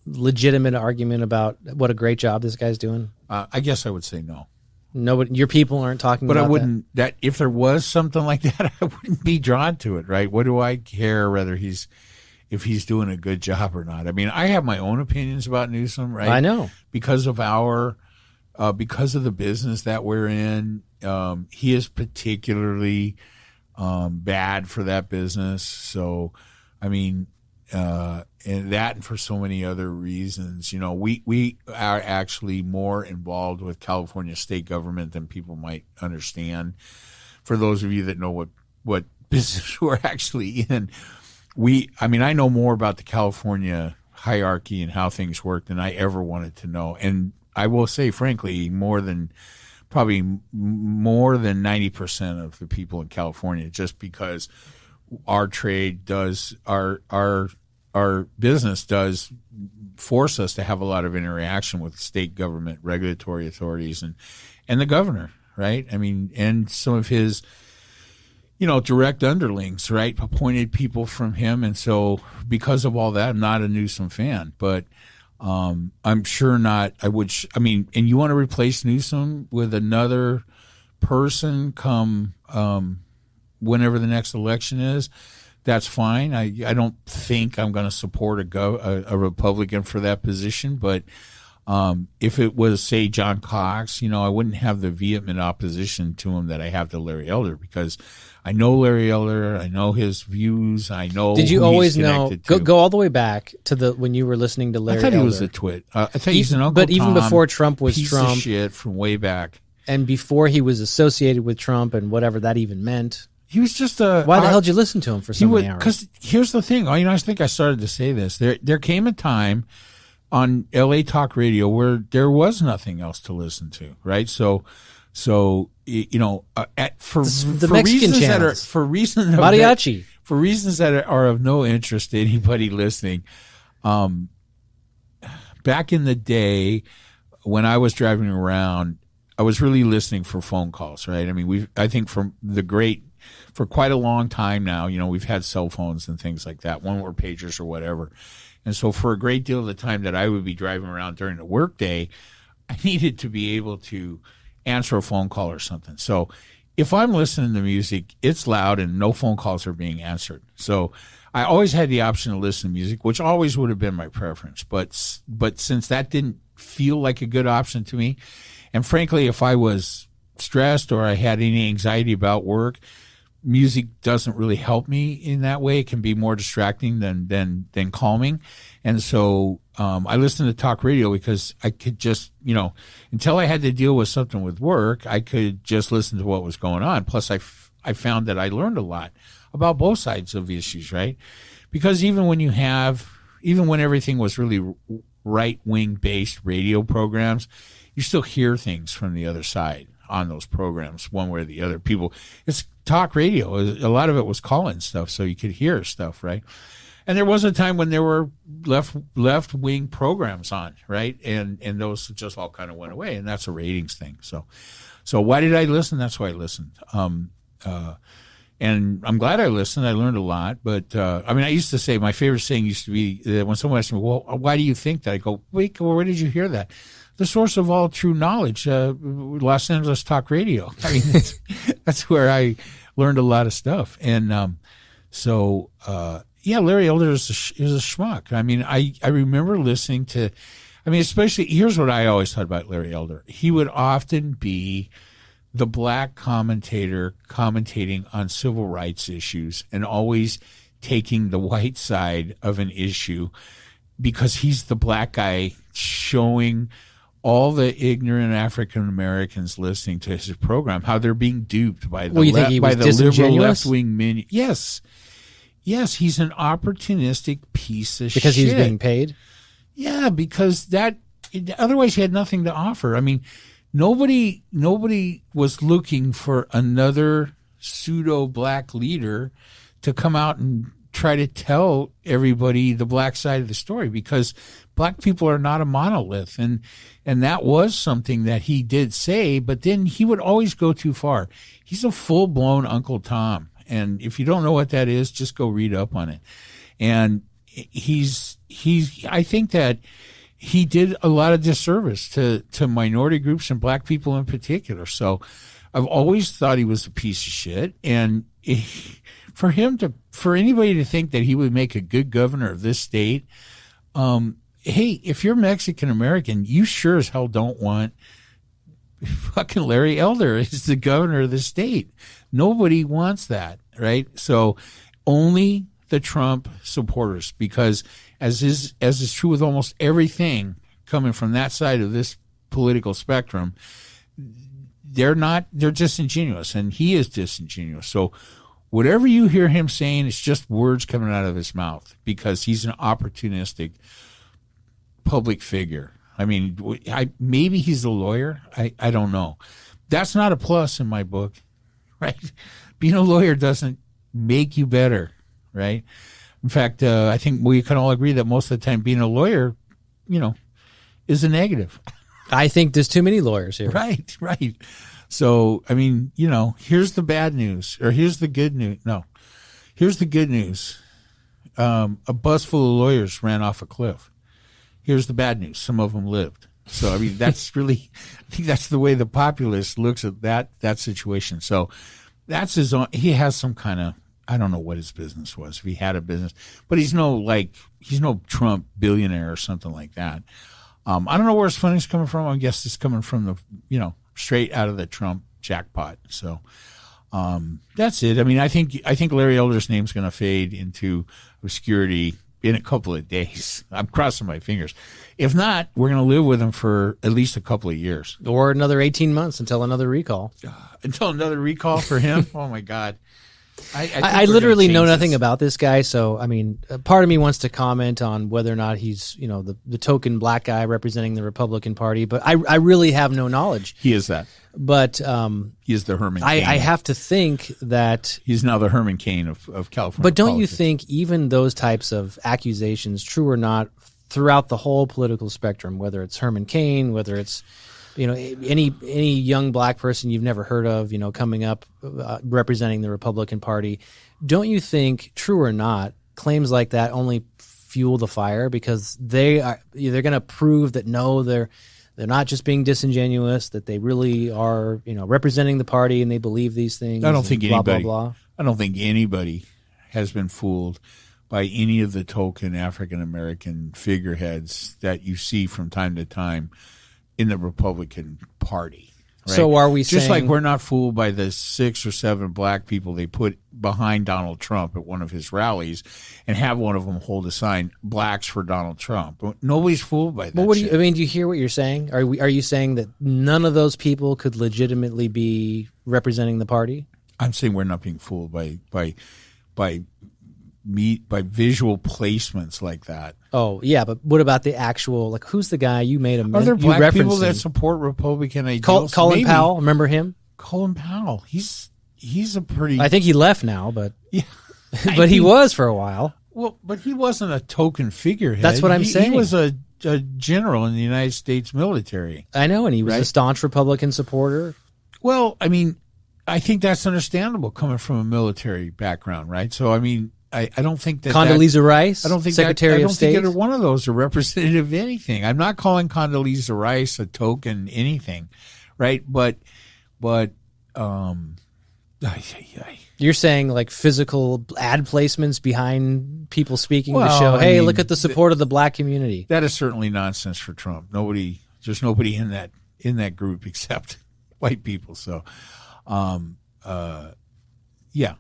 legitimate argument about what a great job this guy's doing? I guess I would say no. Nobody, your people aren't talking about that. But I wouldn't, that if there was something like that, I wouldn't be drawn to it, right? What do I care whether if he's doing a good job or not? I mean, I have my own opinions about Newsom, right? I know. Because of because of the business that we're in, he is particularly bad for that business. So, I mean, and that and for so many other reasons, we are actually more involved with California state government than people might understand. For those of you that know what business we're actually in, I know more about the California hierarchy and how things work than I ever wanted to know. And I will say, frankly, probably more than 90% of the people in California, just because our trade does, our business does force us to have a lot of interaction with state government, regulatory authorities, and the governor, right? I mean, and some of his, direct underlings, right? Appointed people from him. And so because of all that, I'm not a Newsom fan, but I'm sure not. And you want to replace Newsom with another person come whenever the next election is, that's fine. I don't think I'm going to support a Republican for that position, but if it was, say, John Cox, I wouldn't have the vehement opposition to him that I have to Larry Elder, because I know Larry Elder, I know his views, I know. Did you always know? Go all the way back to when you were listening to Larry Elder. I thought he was a twit. I thought he's an Uncle But even Tom, before Trump was piece Trump, of shit from way back, and before he was associated with Trump and whatever that even meant. He was just Why the hell did you listen to him for so many hours? Because here's the thing. I think I started to say this. There came a time on LA Talk Radio where there was nothing else to listen to, right? So for Mexican channels, for reasons mariachi, for reasons that are of no interest to anybody listening. Back in the day when I was driving around, I was really listening for phone calls, right? I mean, for quite a long time now, we've had cell phones and things like that, one-word pagers or whatever. And so for a great deal of the time that I would be driving around during the workday, I needed to be able to answer a phone call or something. So if I'm listening to music, it's loud and no phone calls are being answered. So I always had the option to listen to music, which always would have been my preference. But since that didn't feel like a good option to me, and frankly, if I was stressed or I had any anxiety about work, music doesn't really help me in that way. It can be more distracting than calming. And so I listened to talk radio because I could just, until I had to deal with something with work, I could just listen to what was going on. Plus, I found that I learned a lot about both sides of the issues, right? because even when everything was really right-wing based radio programs, you still hear things from the other side on those programs, one way or the other. It's talk radio. A lot of it was call-in stuff, so you could hear stuff, right? And there was a time when there were left-wing programs on, right? And those just all kind of went away, and that's a ratings thing. So why did I listen? That's why I listened. And I'm glad I listened. I learned a lot. But, I used to say, my favorite saying used to be that when someone asked me, well, why do you think that? I go, wait, well, where did you hear that? The source of all true knowledge, Los Angeles Talk Radio. That's where I learned a lot of stuff. And Larry Elder is a schmuck. I remember listening to, especially, here's what I always thought about Larry Elder. He would often be the black commentator commentating on civil rights issues and always taking the white side of an issue because he's the black guy showing all the ignorant African Americans listening to his program how they're being duped by the liberal left-wing men. Yes, he's an opportunistic piece of shit. Because he's being paid? Yeah, because otherwise he had nothing to offer. Nobody was looking for another pseudo-black leader to come out and try to tell everybody the black side of the story, because black people are not a monolith. And that was something that he did say, but then he would always go too far. He's a full-blown Uncle Tom. And if you don't know what that is, just go read up on it. And I think that he did a lot of disservice to minority groups and black people in particular. So I've always thought he was a piece of shit. And for anybody to think that he would make a good governor of this state, hey, if you're Mexican American, you sure as hell don't want fucking Larry Elder as the governor of the state. Nobody wants that, right? So only the Trump supporters, because as is true with almost everything coming from that side of this political spectrum, they're disingenuous, and he is disingenuous. So whatever you hear him saying, it's just words coming out of his mouth, because he's an opportunistic public figure. Maybe he's a lawyer. I don't know. That's not a plus in my book, right? Being a lawyer doesn't make you better, right? In fact, I think we can all agree that most of the time being a lawyer, is a negative. I think there's too many lawyers here. Right. So, here's the bad news, or here's the good news. No, here's the good news. A bus full of lawyers ran off a cliff. Here's the bad news. Some of them lived. So, that's really, I think that's the way the populace looks at that situation. So that's his own, he has some kind of, I don't know what his business was, if he had a business, but he's no Trump billionaire or something like that. I don't know where his funding's coming from. I guess it's coming from the, straight out of the Trump jackpot. So, that's it. I think Larry Elder's name's going to fade into obscurity in a couple of days. I'm crossing my fingers. If not, we're going to live with him for at least a couple of years. Or another 18 months until another recall. Until another recall for him? Oh, my God. I literally know nothing about this guy, so part of me wants to comment on whether or not he's the token black guy representing the Republican Party, but I really have no knowledge. He is that, but he is the Herman Cain. I have to think that he's now the Herman Cain of California. But don't politics. You think even those types of accusations, true or not, throughout the whole political spectrum, whether it's Herman Cain, whether it's any young black person you've never heard of, coming up representing the Republican Party, don't you think, true or not, claims like that only fuel the fire, because they're going to prove that no, they're not just being disingenuous, that they really are, representing the party and they believe these things. I don't think anybody. Blah, blah, blah. I don't think anybody has been fooled by any of the token African American figureheads that you see from time to time in the Republican Party. Right? So are we just saying, like we're not fooled by the 6 or 7 black people they put behind Donald Trump at one of his rallies and have one of them hold a sign, "Blacks for Donald Trump." Nobody's fooled by that. But do you hear what you're saying? Are you saying that none of those people could legitimately be representing the party? I'm saying we're not being fooled by visual placements like that. Oh yeah, but what about the actual, like, who's the guy you made a Are there black people that support Republican ideals? Colin Powell, remember him? Colin Powell, he's a pretty. I think he left now, but yeah, but he was for a while. Well, but he wasn't a token figurehead. That's what I'm saying. He was a general in the United States military. I know, and he was a staunch Republican supporter. Well, I mean, I think that's understandable coming from a military background, right? So, I mean, I don't think that Condoleezza Rice, I don't think Secretary of State. I don't think either one of those are representative of anything. I'm not calling Condoleezza Rice a token anything, right? But you're saying like physical ad placements behind people speaking to show, hey, look at the support of the black community. That is certainly nonsense for Trump. There's nobody in that group except white people. So, yeah,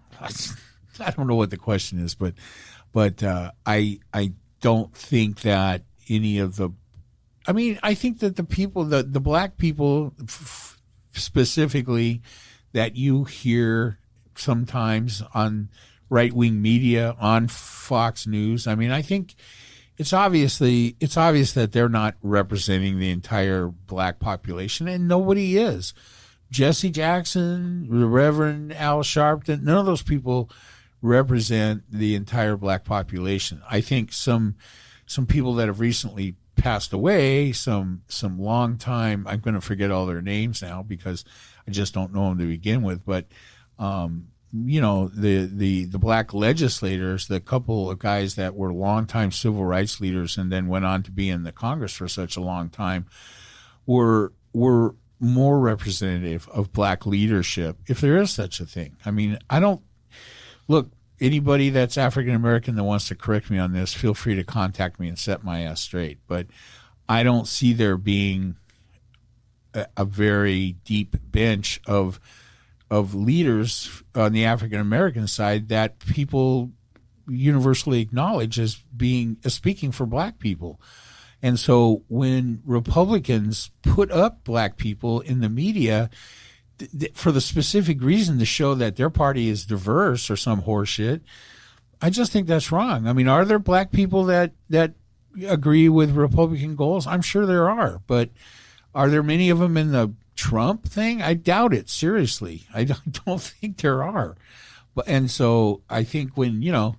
I don't know what the question is, but I don't think that any of the, I mean, I think that the people, the black people specifically that you hear sometimes on right-wing media, on Fox News, I mean, I think it's obvious that they're not representing the entire black population, and nobody is. Jesse Jackson, the Reverend Al Sharpton, none of those people represent the entire black population. I think some people that have recently passed away, some long time, I'm going to forget all their names now because I just don't know them to begin with, but you know, the black legislators, the couple of guys that were longtime civil rights leaders and then went on to be in the Congress for such a long time, were more representative of black leadership, if there is such a thing. I mean, look, anybody that's African American that wants to correct me on this, feel free to contact me and set my ass straight. But I don't see there being a very deep bench of leaders on the African American side that people universally acknowledge as speaking for black people. And so when Republicans put up black people in the media for the specific reason to show that their party is diverse or some horseshit, I just think that's wrong. I mean, are there black people that agree with Republican goals? I'm sure there are, but are there many of them in the Trump thing? I doubt it. Seriously, I don't think there are. And so I think when, you know,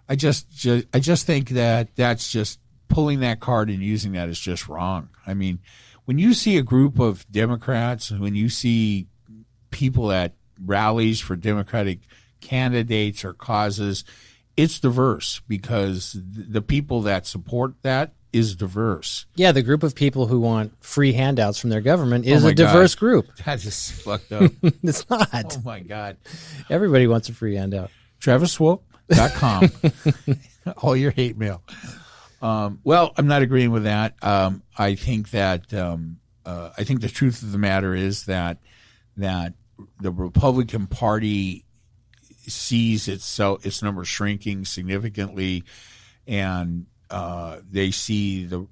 I just think that that's just pulling that card and using that is just wrong. I mean, when you see a group of Democrats, when you see people at rallies for Democratic candidates or causes, it's diverse because the people that support that is diverse. Yeah, the group of people who want free handouts from their government is a diverse group. That's just fucked up. It's not. Oh, my God. Everybody wants a free handout. TravisSwope.com. All your hate mail. Well, I'm not agreeing with that. I think that I think the truth of the matter is that the Republican Party sees its numbers shrinking significantly, and they see the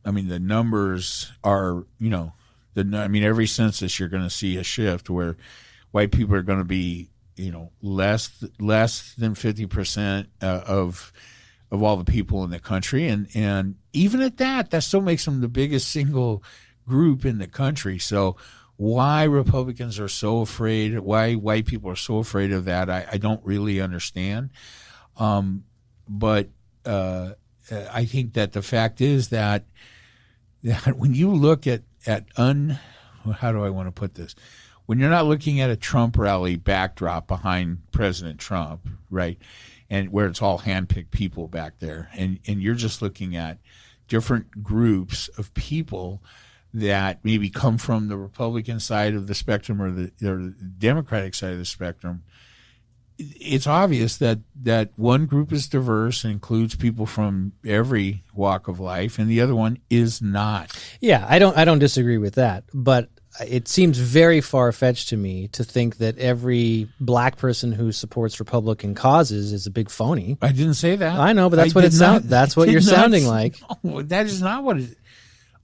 numbers are, you know, every census you're going to see a shift where white people are going to be, you know, less than 50% of all the people in the country, and even at that still makes them the biggest single group in the country. So why Republicans are so afraid, why white people are so afraid of that, I don't really understand. But I think that the fact is that when you look at how do I want to put this? When you're not looking at a Trump rally backdrop behind President Trump, right, and where it's all handpicked people back there, and you're just looking at different groups of people that maybe come from the Republican side of the spectrum or the Democratic side of the spectrum, it's obvious that one group is diverse and includes people from every walk of life, and the other one is not. Yeah, I don't disagree with that, but it seems very far-fetched to me to think that every black person who supports Republican causes is a big phony. I didn't say that. I know, but that's what it sounds. That's what you're sounding like. No, that is not what it.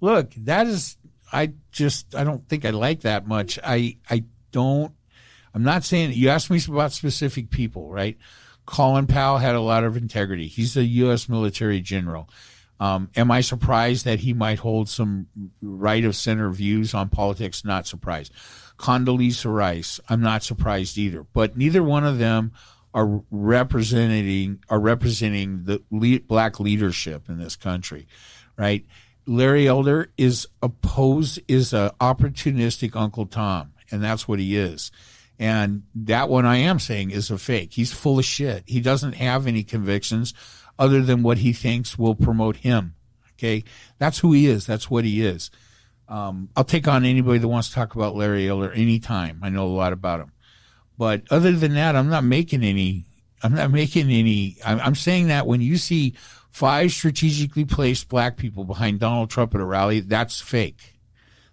Look, that is. I don't think I like that much. I I'm not saying, you asked me about specific people, right? Colin Powell had a lot of integrity. He's a U.S. military general. Am I surprised that he might hold some right of center views on politics? Not surprised. Condoleezza Rice, I'm not surprised either. But neither one of them are representing the black leadership in this country, right? Larry Elder is a opportunistic Uncle Tom, and that's what he is. And that one I am saying is a fake. He's full of shit. He doesn't have any convictions other than what he thinks will promote him. Okay? That's who he is. That's what he is. I'll take on anybody that wants to talk about Larry Elder anytime. I know a lot about him. But other than that, I'm saying that when you see 5 strategically placed black people behind Donald Trump at a rally, that's fake.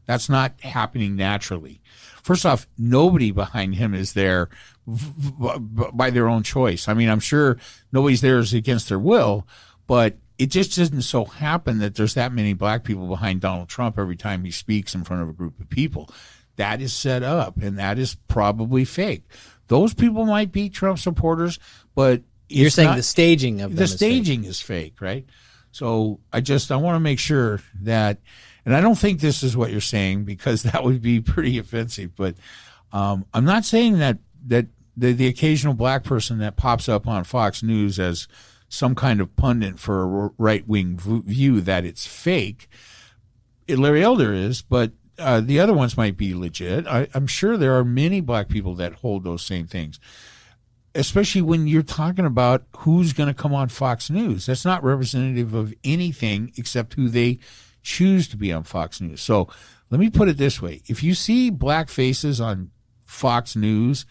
That's not happening naturally. First off, nobody behind him is there by their own choice. I mean, I'm sure nobody's there is against their will, but it just doesn't so happen that there's that many black people behind Donald Trump every time he speaks in front of a group of people. That is set up, and that is probably fake. Those people might be Trump supporters, but you're saying the staging of them is fake, right? So I want to make sure that, and I don't think this is what you're saying because that would be pretty offensive, but I'm not saying that the occasional black person that pops up on Fox News as some kind of pundit for a right-wing view that it's fake. Larry Elder is, but the other ones might be legit. I'm sure there are many black people that hold those same things, especially when you're talking about who's going to come on Fox News. That's not representative of anything except who they choose to be on Fox News. So let me put it this way. If you see black faces on Fox News,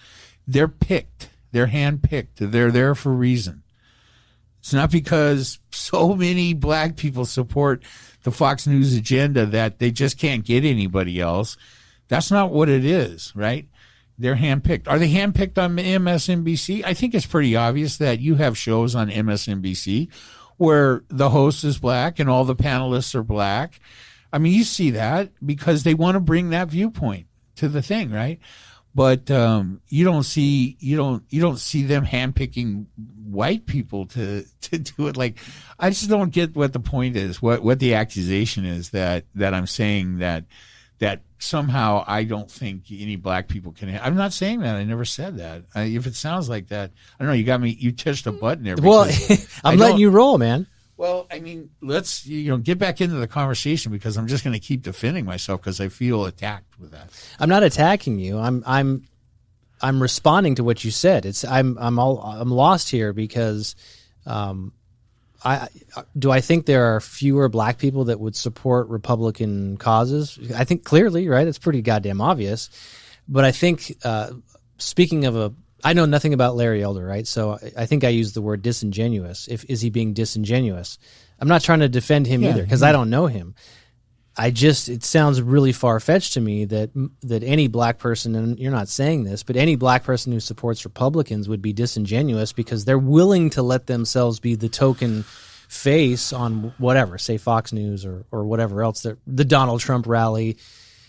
they're picked. They're handpicked. They're there for a reason. It's not because so many black people support the Fox News agenda that they just can't get anybody else. That's not what it is, right? They're handpicked. Are they handpicked on MSNBC? I think it's pretty obvious that you have shows on MSNBC where the host is black and all the panelists are black. I mean, you see that because they want to bring that viewpoint to the thing, right? But you don't see them handpicking white people to do it. Like, I just don't get what the point is, what the accusation is that I'm saying that somehow I don't think any black people can. I'm not saying that. I never said that. If it sounds like that, I don't know. You touched a button there. Well, I'm letting you roll, man. Well, I mean, let's get back into the conversation because I'm just going to keep defending myself because I feel attacked with that. I'm not attacking you. I'm responding to what you said. I'm lost here because I think there are fewer black people that would support Republican causes. I think clearly, right? It's pretty goddamn obvious. But I think speaking of I know nothing about Larry Elder, right? So I think I used the word disingenuous. Is he being disingenuous? I'm not trying to defend him either because I don't know him. It sounds really far-fetched to me that any black person, and you're not saying this, but any black person who supports Republicans would be disingenuous because they're willing to let themselves be the token face on whatever, say Fox News or whatever else, the Donald Trump rally.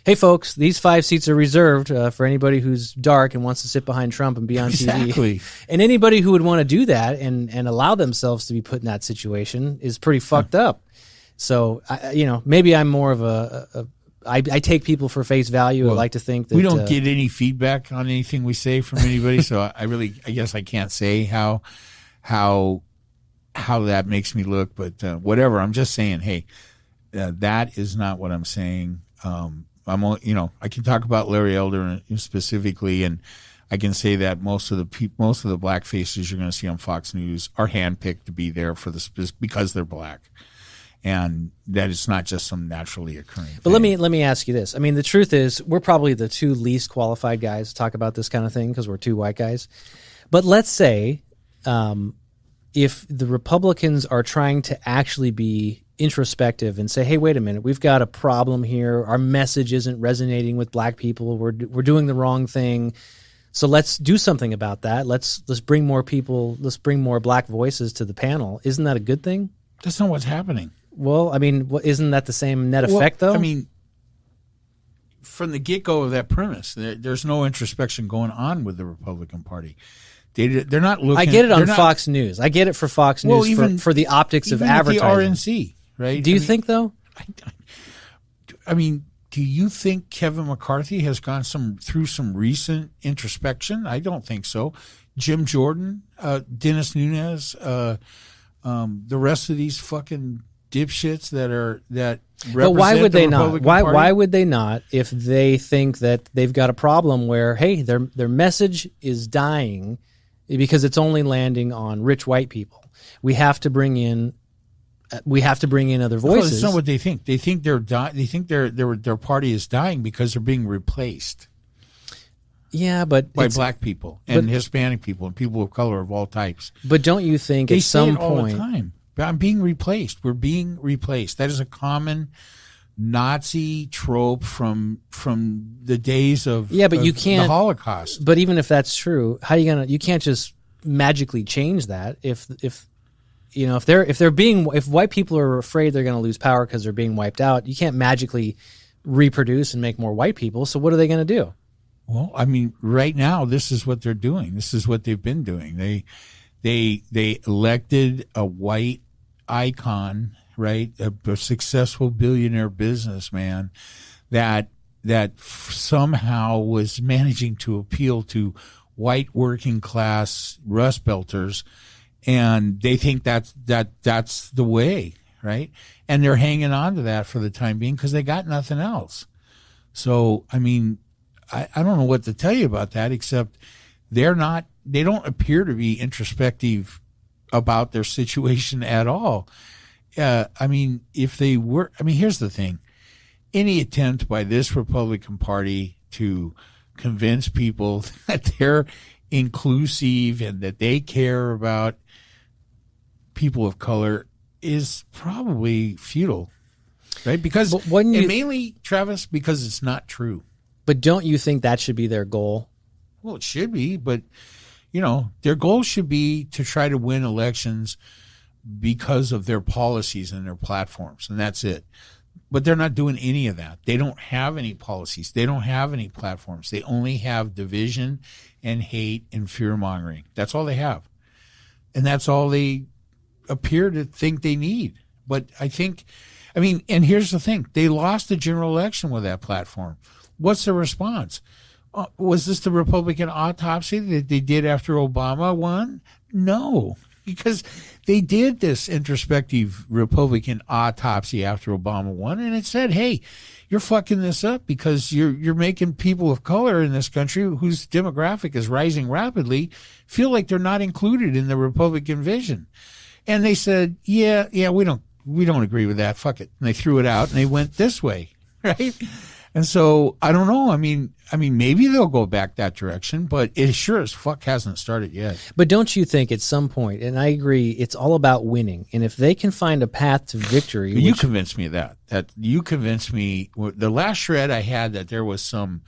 Hey, folks, these 5 seats are reserved for anybody who's dark and wants to sit behind Trump and be on exactly. TV. And anybody who would want to do that and allow themselves to be put in that situation is pretty fucked up. So, maybe I'm more of I take people for face value. Well, I like to think that we don't get any feedback on anything we say from anybody. So I guess I can't say how that makes me look, but whatever. I'm just saying, hey, that is not what I'm saying. I can talk about Larry Elder specifically, and I can say that most of the black faces you're going to see on Fox News are handpicked to be there because they're black. And that it's not just some naturally occurring thing. But let me ask you this. I mean, the truth is we're probably the 2 least qualified guys to talk about this kind of thing because we're 2 white guys. But let's say if the Republicans are trying to actually be introspective and say, hey, wait a minute, we've got a problem here. Our message isn't resonating with black people. We're doing the wrong thing. So let's do something about that. Let's bring more people. Let's bring more black voices to the panel. Isn't that a good thing? That's not what's happening. Well, I mean, isn't that the same net effect, though? I mean, from the get-go of that premise. There's no introspection going on with the Republican Party. They're not looking. I get it on Fox News. I get it for Fox News even, for the optics of advertising. The RNC, right? Do you think though? I mean, do you think Kevin McCarthy has gone through some recent introspection? I don't think so. Jim Jordan, Dennis Nunes, the rest of these fucking dipshits that represent but why would they not? Republican Party? Why would they not if they think that they've got a problem where, hey, their message is dying because it's only landing on rich white people? We have to bring in other voices. Well, that's not what they think. They think they think their party is dying because they're being replaced. Yeah, but by black people and Hispanic people and people of color of all types. But don't you think at some point all the time? I'm being replaced. We're being replaced. That is a common Nazi trope from the days of but you can't, the Holocaust. But even if that's true, how are you gonna? You can't just magically change that. If white people are afraid they're going to lose power because they're being wiped out, you can't magically reproduce and make more white people. So what are they going to do? Well, I mean, right now, this is what they're doing. This is what they've been doing. They elected a white icon, right? A successful billionaire businessman that somehow was managing to appeal to white working class Rust Belters, and they think that's the way, right? And they're hanging on to that for the time being because they got nothing else. So, I mean, I don't know what to tell you about that, except they don't appear to be introspective about their situation at all. I mean, if they were, here's the thing. Any attempt by this Republican Party to convince people that they're inclusive and that they care about people of color is probably futile, right? Because, and mainly, Travis, because it's not true. But don't you think that should be their goal? Well, it should be, but, their goal should be to try to win elections because of their policies and their platforms, and that's it. But they're not doing any of that. They don't have any policies. They don't have any platforms. They only have division and hate and fear-mongering. That's all they have. And that's all they appear to think they need. But and here's the thing. They lost the general election with that platform. What's the response? Was this the Republican autopsy that they did after Obama won? No, because they did this introspective Republican autopsy after Obama won, and it said, hey, you're fucking this up because you're making people of color in this country whose demographic is rising rapidly feel like they're not included in the Republican vision. And they said, yeah, we don't agree with that. Fuck it. And they threw it out and they went this way, right? And so I don't know. I mean, maybe they'll go back that direction, but it sure as fuck hasn't started yet. But don't you think at some point, and I agree, it's all about winning. And if they can find a path to victory, you convinced me of that. That you convinced me. The last shred I had that there was some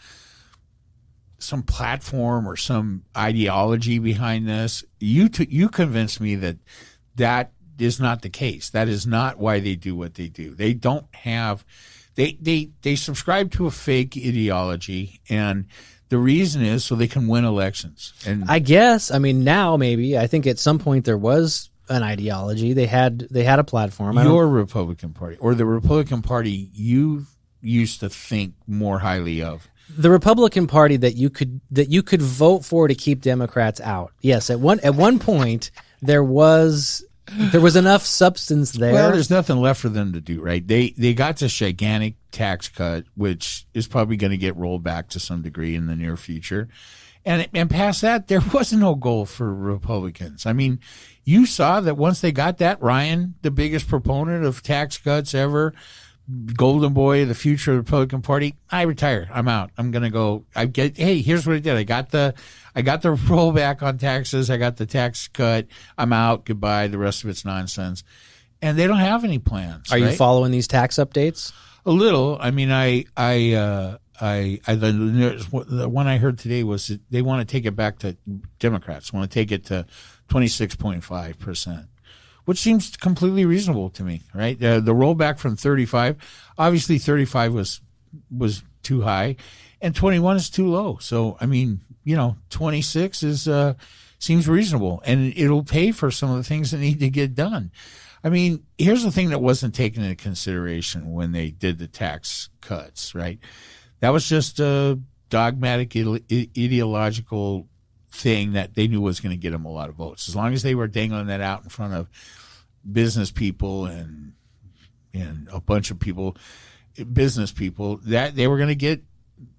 platform or some ideology behind this. You convinced me that is not the case. That is not why they do what they do. They don't have. They subscribe to a fake ideology, and the reason is so they can win elections. And I guess, now maybe, I think at some point there was an ideology. They had a platform. Your Republican Party, or the Republican Party you used to think more highly of. The Republican Party that you could vote for to keep Democrats out. Yes, at one point there was enough substance there. Well, there's nothing left for them to do, right? They got this gigantic tax cut, which is probably going to get rolled back to some degree in the near future. And past that, there was no goal for Republicans. You saw that once they got that, Ryan, the biggest proponent of tax cuts ever, golden boy of the future of the Republican Party, I retire. I'm out. I'm going to go. Hey, here's what I did. I got the rollback on taxes. I got the tax cut. I'm out. Goodbye. The rest of it's nonsense. And they don't have any plans. Are you following these tax updates? A little. The one I heard today was that they want to take it back to Democrats, want to take it to 26.5%. Which seems completely reasonable to me, right? The rollback from 35, obviously 35 was too high, and 21 is too low. So, I mean, 26 is seems reasonable, and it'll pay for some of the things that need to get done. I mean, here's the thing that wasn't taken into consideration when they did the tax cuts, right? That was just a dogmatic, ideological thing that they knew was going to get them a lot of votes. As long as they were dangling that out in front of business people and a bunch of people, business people, that they were going to get,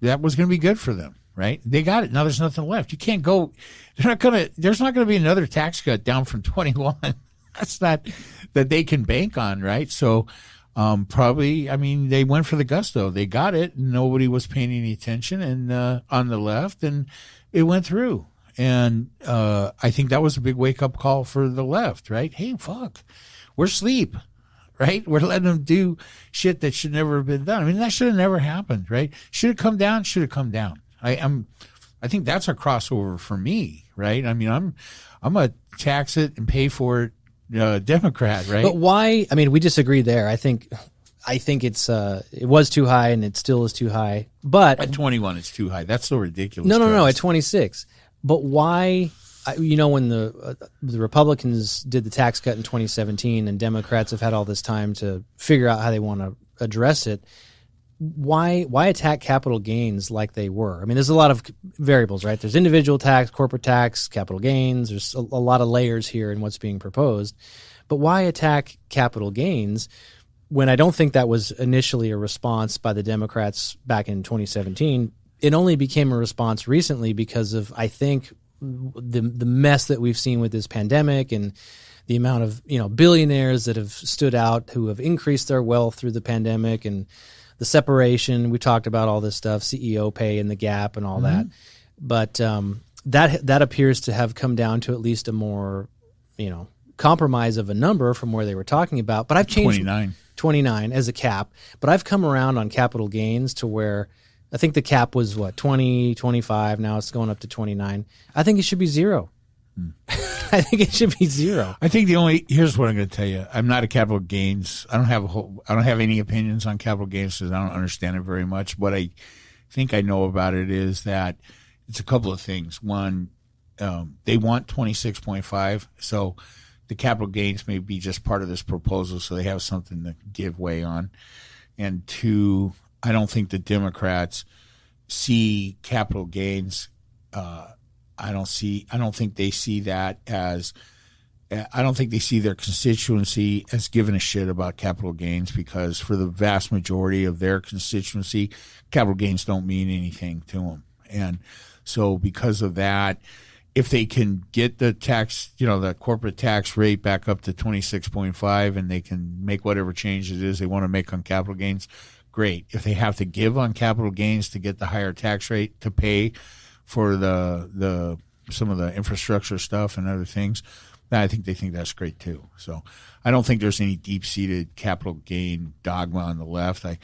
that was going to be good for them, right? They got it. Now there's nothing left. You can't go. There's not going to be another tax cut down from 21. That's not that they can bank on, right? So probably, I mean, they went for the gusto. They got it. Nobody was paying any attention, and on the left, and it went through. And I think that was a big wake-up call for the left, right? Hey, fuck, we're asleep, right? We're letting them do shit that should never have been done. I mean, that should have never happened, right? Should have come down, should have come down. I think that's a crossover for me, right? I mean, I'm a tax it and pay for it Democrat, right? But why? I mean, we disagree there. I think it's it was too high, and it still is too high. But at 21, it's too high. That's so ridiculous. No. At 26, but why? When the Republicans did the tax cut in 2017, and Democrats have had all this time to figure out how they want to address it. Why attack capital gains like they were? I mean, there's a lot of variables, right? There's individual tax, corporate tax, capital gains. There's a lot of layers here in what's being proposed. But why attack capital gains when I don't think that was initially a response by the Democrats back in 2017? It only became a response recently because of, I think, the mess that we've seen with this pandemic and the amount of billionaires that have stood out who have increased their wealth through the pandemic, and the separation. We talked about all this stuff, CEO pay and the gap and all that. But that appears to have come down to at least a more, compromise of a number from where they were talking about. But I've changed 29 as a cap. But I've come around on capital gains to where I think the cap was 20, 25. Now it's going up to 29. I think it should be zero. I think it should be zero. I think here's what I'm going to tell you. I'm not a capital gains. I don't have any opinions on capital gains because I don't understand it very much. What I think I know about it is that it's a couple of things. One, they want 26.5, so the capital gains may be just part of this proposal, so they have something to give way on. And two, I don't think the Democrats see capital gains. I don't think they see that as. I don't think they see their constituency as giving a shit about capital gains, because for the vast majority of their constituency, capital gains don't mean anything to them. And so because of that, if they can get the tax, the corporate tax rate back up to 26.5, and they can make whatever changes it is they want to make on capital gains, great. If they have to give on capital gains to get the higher tax rate to pay for the some of the infrastructure stuff and other things, I think they think that's great too. So I don't think there's any deep-seated capital gain dogma on the left. I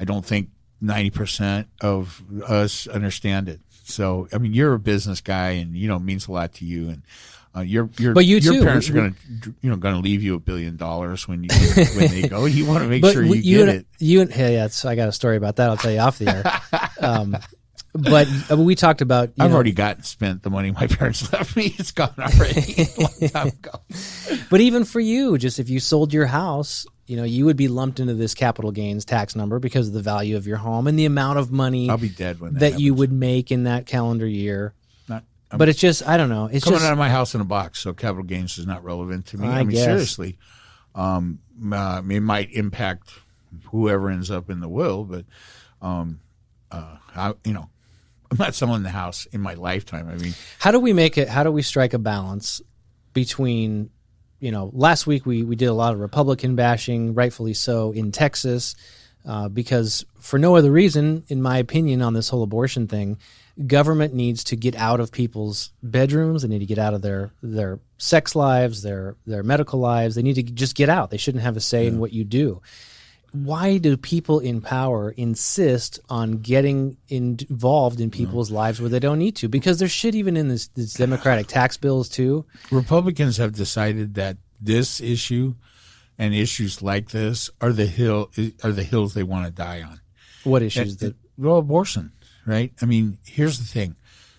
don't think 90% of us understand it. So I mean, you're a business guy, and it means a lot to you, and your parents are going to leave you $1 billion when they go. You want to make sure you get it. I got a story about that. I'll tell you off the air. But we talked about. I've already spent the money my parents left me. It's gone already a long time ago. But even for you, just if you sold your house, you would be lumped into this capital gains tax number because of the value of your home and the amount of money I'll be dead when that you would make in that calendar year. But it's just, I don't know. It's coming just out of my house in a box, so capital gains is not relevant to me. I mean, seriously, it might impact whoever ends up in the will, but I'm not selling the house in my lifetime. I mean, how do we strike a balance between, last week we did a lot of Republican bashing, rightfully so, in Texas, because for no other reason, in my opinion, on this whole abortion thing, government needs to get out of people's bedrooms. They need to get out of their sex lives, their medical lives. They need to just get out. They shouldn't have a say in what you do. Why do people in power insist on getting involved in people's lives where they don't need to? Because there's shit even in this Democratic tax bills too. Republicans have decided that this issue and issues like this are the hills they want to die on. What issues? well, abortion, right? I mean, here's the thing.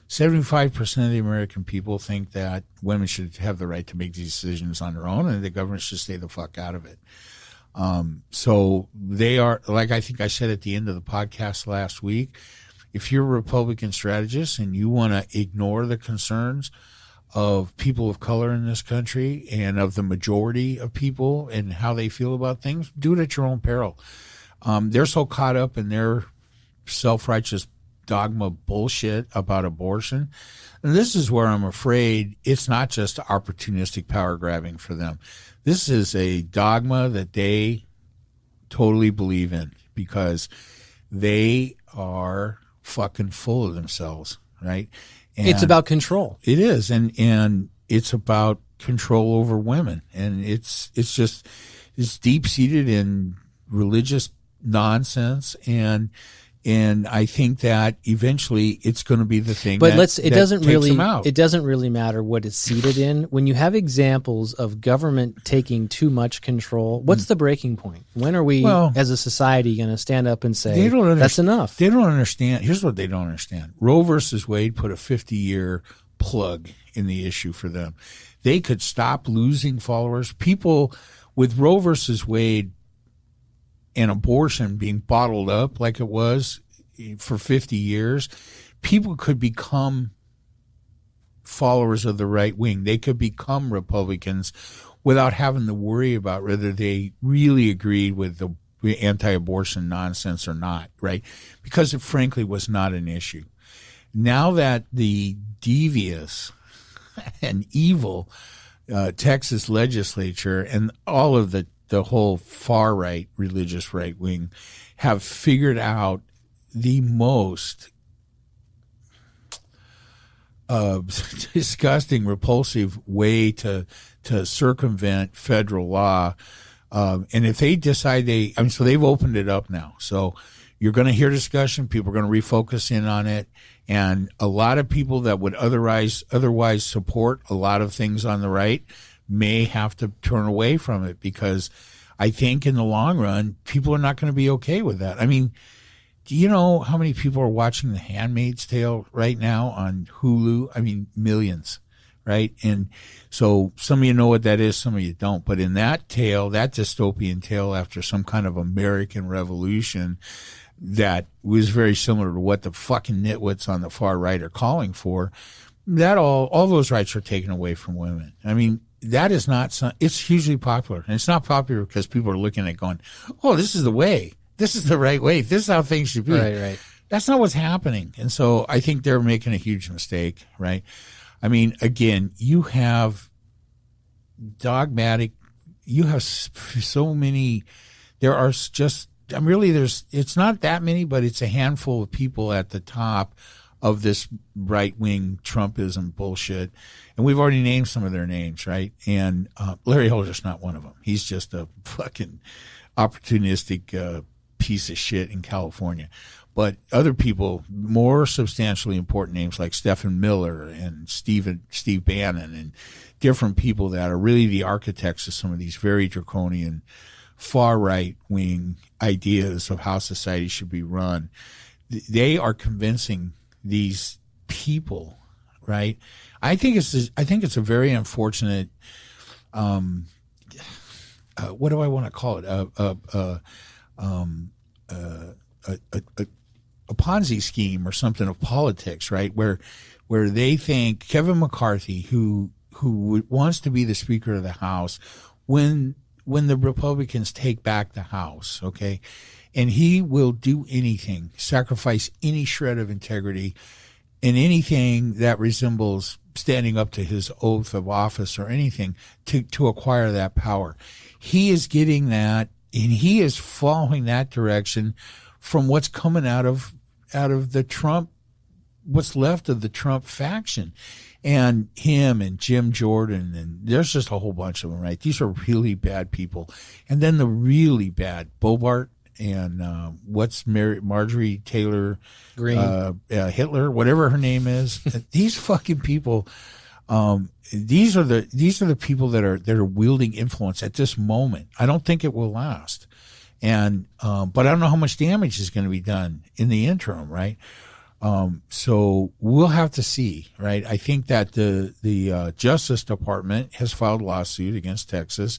75% of the American people think that women should have the right to make these decisions on their own and the government should stay the fuck out of it. So they are, like I think I said at the end of the podcast last week, if you're a Republican strategist and you want to ignore the concerns of people of color in this country and of the majority of people and how they feel about things, do it at your own peril. They're so caught up in their self-righteous dogma bullshit about abortion. And this is where I'm afraid it's not just opportunistic power grabbing for them. This is a dogma that they totally believe in because they are fucking full of themselves, right? And it's about control. It is, and it's about control over women, and it's deep seated in religious nonsense, and I think that eventually it's going to be the thing. But it doesn't really matter what it's seated in. When you have examples of government taking too much control, what's the breaking point? When are we, as a society, going to stand up and say that's enough? They don't understand. Here's what they don't understand: Roe versus Wade put a 50-year plug in the issue for them. They could stop losing followers. People with Roe versus Wade and abortion being bottled up like it was for 50 years, people could become followers of the right wing. They could become Republicans without having to worry about whether they really agreed with the anti-abortion nonsense or not, right? Because it frankly was not an issue. Now that the devious and evil Texas legislature and all of the whole far right, religious right wing, have figured out the most disgusting, repulsive way to circumvent federal law. And if they decide so they've opened it up now. So you're going to hear discussion. People are going to refocus in on it. And a lot of people that would otherwise support a lot of things on the right may have to turn away from it because I think in the long run, people are not going to be okay with that. I mean, do you know how many people are watching The Handmaid's Tale right now on Hulu? I mean, millions, right? And so some of you know what that is, some of you don't. But in that tale, that dystopian tale after some kind of American revolution that was very similar to what the fucking nitwits on the far right are calling for, that all those rights are taken away from women. I mean, that is not, it's hugely popular. And it's not popular because people are looking at it going, oh, this is the way. This is the right way. This is how things should be. Right. That's not what's happening. And so I think they're making a huge mistake, right? I mean, again, you have so many, it's not that many, but it's a handful of people at the top of this right-wing Trumpism bullshit. And we've already named some of their names, right? And Larry Elder's not one of them. He's just a fucking opportunistic piece of shit in California. But other people, more substantially important names like Stephen Miller and Steve Bannon and different people that are really the architects of some of these very draconian far right-wing ideas of how society should be run, they are convincing these people, right? I think it's a very unfortunate. What do I want to call it? A Ponzi scheme or something of politics, right? Where they think Kevin McCarthy, who wants to be the Speaker of the House, when the Republicans take back the House, okay, and he will do anything, sacrifice any shred of integrity and anything that resembles standing up to his oath of office or anything to acquire that power. He is getting that, and he is following that direction from what's coming out of the Trump, what's left of the Trump faction. And him and Jim Jordan, and there's just a whole bunch of them, right? These are really bad people. And then the really bad Bobart and Marjorie Taylor Greene, Hitler, whatever her name is. These fucking people, these are the people that are wielding influence at this moment. I don't think it will last. And but I don't know how much damage is going to be done in the interim, right? So we'll have to see, right? I think that the Justice Department has filed a lawsuit against Texas,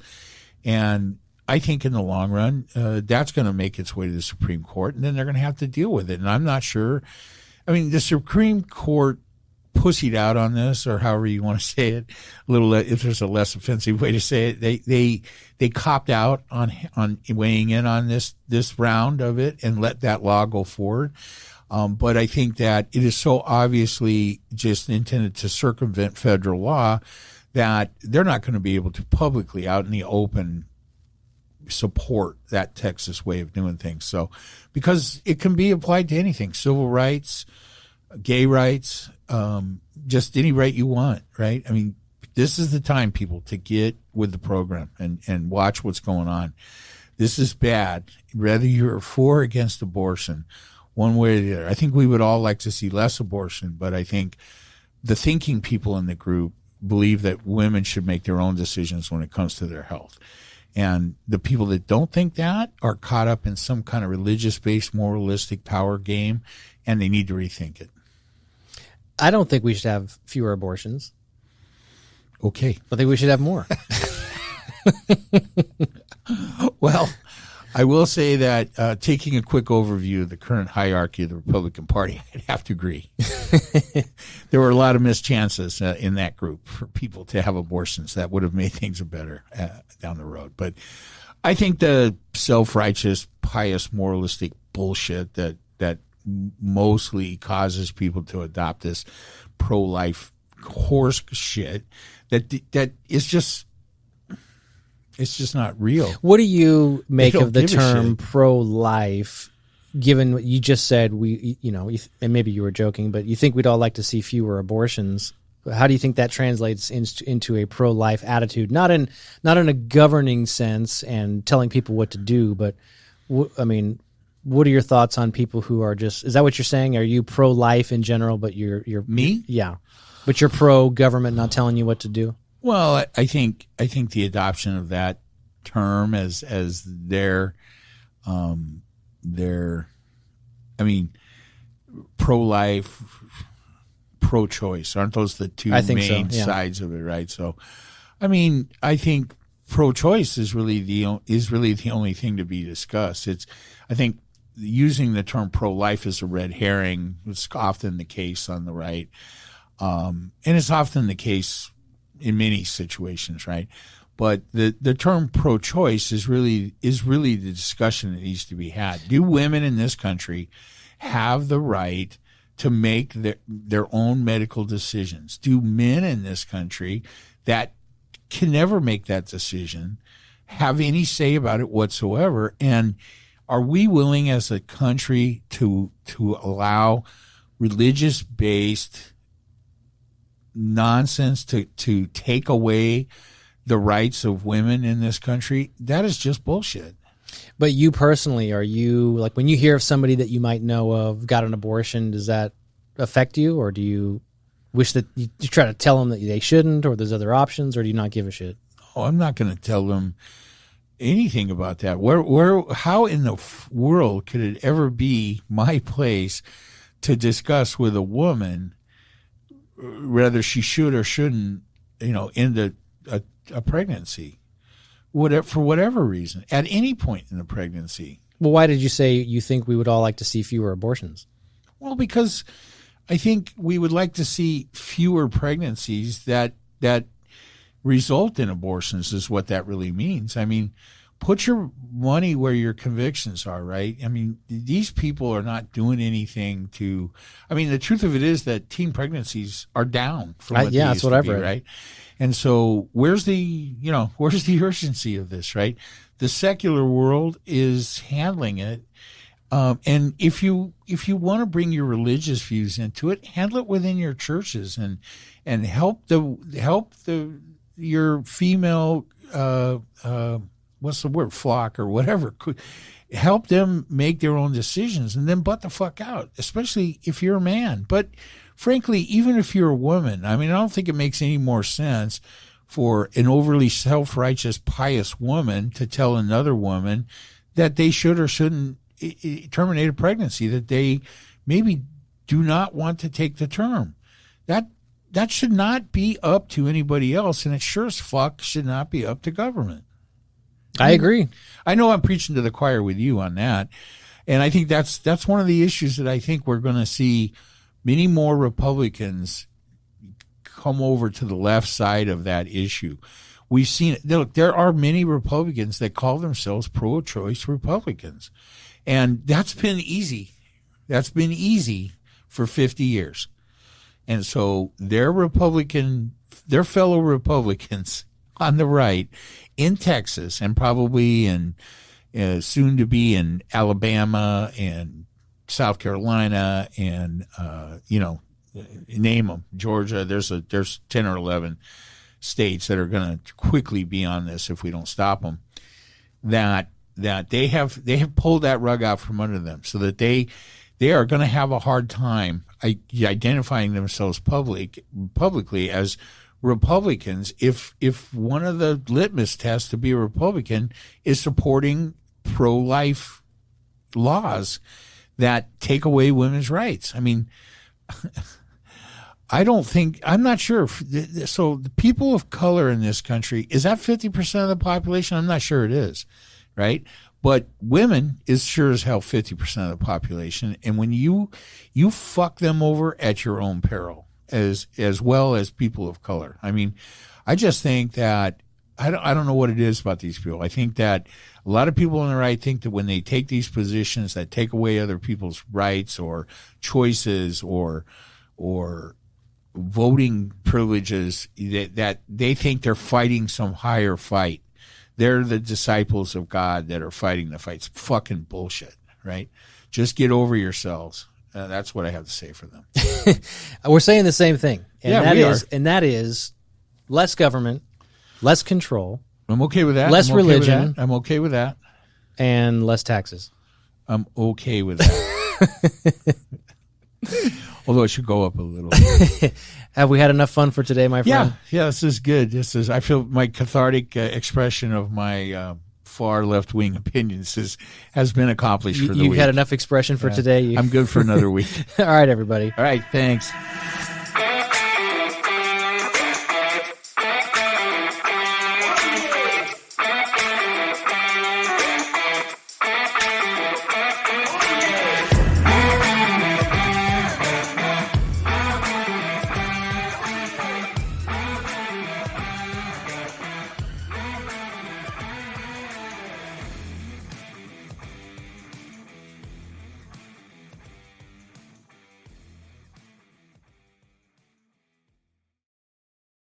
and I think in the long run, that's going to make its way to the Supreme Court, and then they're going to have to deal with it. And I'm not sure. I mean, the Supreme Court pussied out on this, or however you want to say it, a little, if there's a less offensive way to say it, they copped out on weighing in on this round of it and let that law go forward. But I think that it is so obviously just intended to circumvent federal law that they're not going to be able to publicly out in the open support that Texas way of doing things. So, because it can be applied to anything, civil rights, gay rights, just any right you want, right? I mean, this is the time, people, to get with the program and watch what's going on. This is bad. Whether you're for or against abortion, one way or the other. I think we would all like to see less abortion, but I think the thinking people in the group believe that women should make their own decisions when it comes to their health. And the people that don't think that are caught up in some kind of religious-based, moralistic power game, and they need to rethink it. I don't think we should have fewer abortions. Okay. I think we should have more. Well, I will say that taking a quick overview of the current hierarchy of the Republican Party, I'd have to agree. There were a lot of missed chances in that group for people to have abortions that would have made things better down the road. But I think the self-righteous, pious, moralistic bullshit that mostly causes people to adopt this pro-life horse shit that is just, it's just not real. What do you make of the term pro-life, given what you just said? And maybe you were joking, but you think we'd all like to see fewer abortions. How do you think that translates into a pro-life attitude? Not in a governing sense and telling people what to do, but what are your thoughts on people who are just? Is that what you're saying? Are you pro-life in general, but you're me? Yeah, but you're pro-government, not telling you what to do. Well, I think the adoption of that term as their pro-life, pro-choice, aren't those the two main sides of it, right? So, I mean, I think pro-choice is really the only thing to be discussed. I think using the term pro-life is a red herring. It's often the case on the right, and it's often the case in many situations, right? But the term pro-choice is really the discussion that needs to be had. Do women in this country have the right to make their own medical decisions? Do men in this country that can never make that decision have any say about it whatsoever? And are we willing as a country to allow religious-based nonsense to take away the rights of women in this country? That is just bullshit. But you personally, are you, like, when you hear of somebody that you might know of got an abortion, does that affect you, or do you wish that you try to tell them that they shouldn't, or there's other options, or do you not give a shit? Oh, I'm not going to tell them anything about that. How in the world could it ever be my place to discuss with a woman whether she should or shouldn't, end a pregnancy, for whatever reason, at any point in the pregnancy? Well, why did you say you think we would all like to see fewer abortions? Well, because I think we would like to see fewer pregnancies that result in abortions, is what that really means. I mean, put your money where your convictions are, right? I mean, these people are not doing anything to. I mean, the truth of it is that teen pregnancies are down from what they used to be, right? And so, where's the urgency of this, right? The secular world is handling it, and if you want to bring your religious views into it, handle it within your churches and help your female. What's the word, flock or whatever, help them make their own decisions, and then butt the fuck out, especially if you're a man. But frankly, even if you're a woman, I mean, I don't think it makes any more sense for an overly self-righteous, pious woman to tell another woman that they should or shouldn't terminate a pregnancy, that they maybe do not want to take the term. That should not be up to anybody else, and it sure as fuck should not be up to government. I agree. I know I'm preaching to the choir with you on that, and I think that's one of the issues that I think we're going to see many more Republicans come over to the left side of that issue. We've seen it. Look, there are many Republicans that call themselves pro-choice Republicans, and that's been easy. That's been easy for 50 years. And so their fellow Republicans on the right in Texas and probably in soon to be in Alabama and South Carolina and name them, Georgia. There's 10 or 11 states that are going to quickly be on this if we don't stop them. That they have pulled that rug out from under them, so that they are going to have a hard time identifying themselves publicly as Republicans if one of the litmus tests to be a Republican is supporting pro-life laws that take away women's rights. I mean, I'm not sure. So the people of color in this country, is that 50% of the population? I'm not sure it is, right? But women is sure as hell 50% of the population. And when you fuck them over at your own peril, as well as people of color. I mean, I just think that I don't know what it is about these people. I think that a lot of people on the right think that when they take these positions that take away other people's rights or choices or voting privileges, that they think they're fighting some higher fight. They're the disciples of God that are fighting the fight. It's fucking bullshit, right? Just get over yourselves. That's what I have to say for them. We're saying the same thing. And yeah, that is less government, less control. I'm okay with that. Less religion. I'm okay with that. And less taxes. I'm okay with that. Although it should go up a little. Have we had enough fun for today, my friend? Yeah, this is good. I feel my cathartic expression of my far left-wing opinions has been accomplished for the week. You've had enough expression for today? I'm good for another week. All right, everybody. All right, thanks.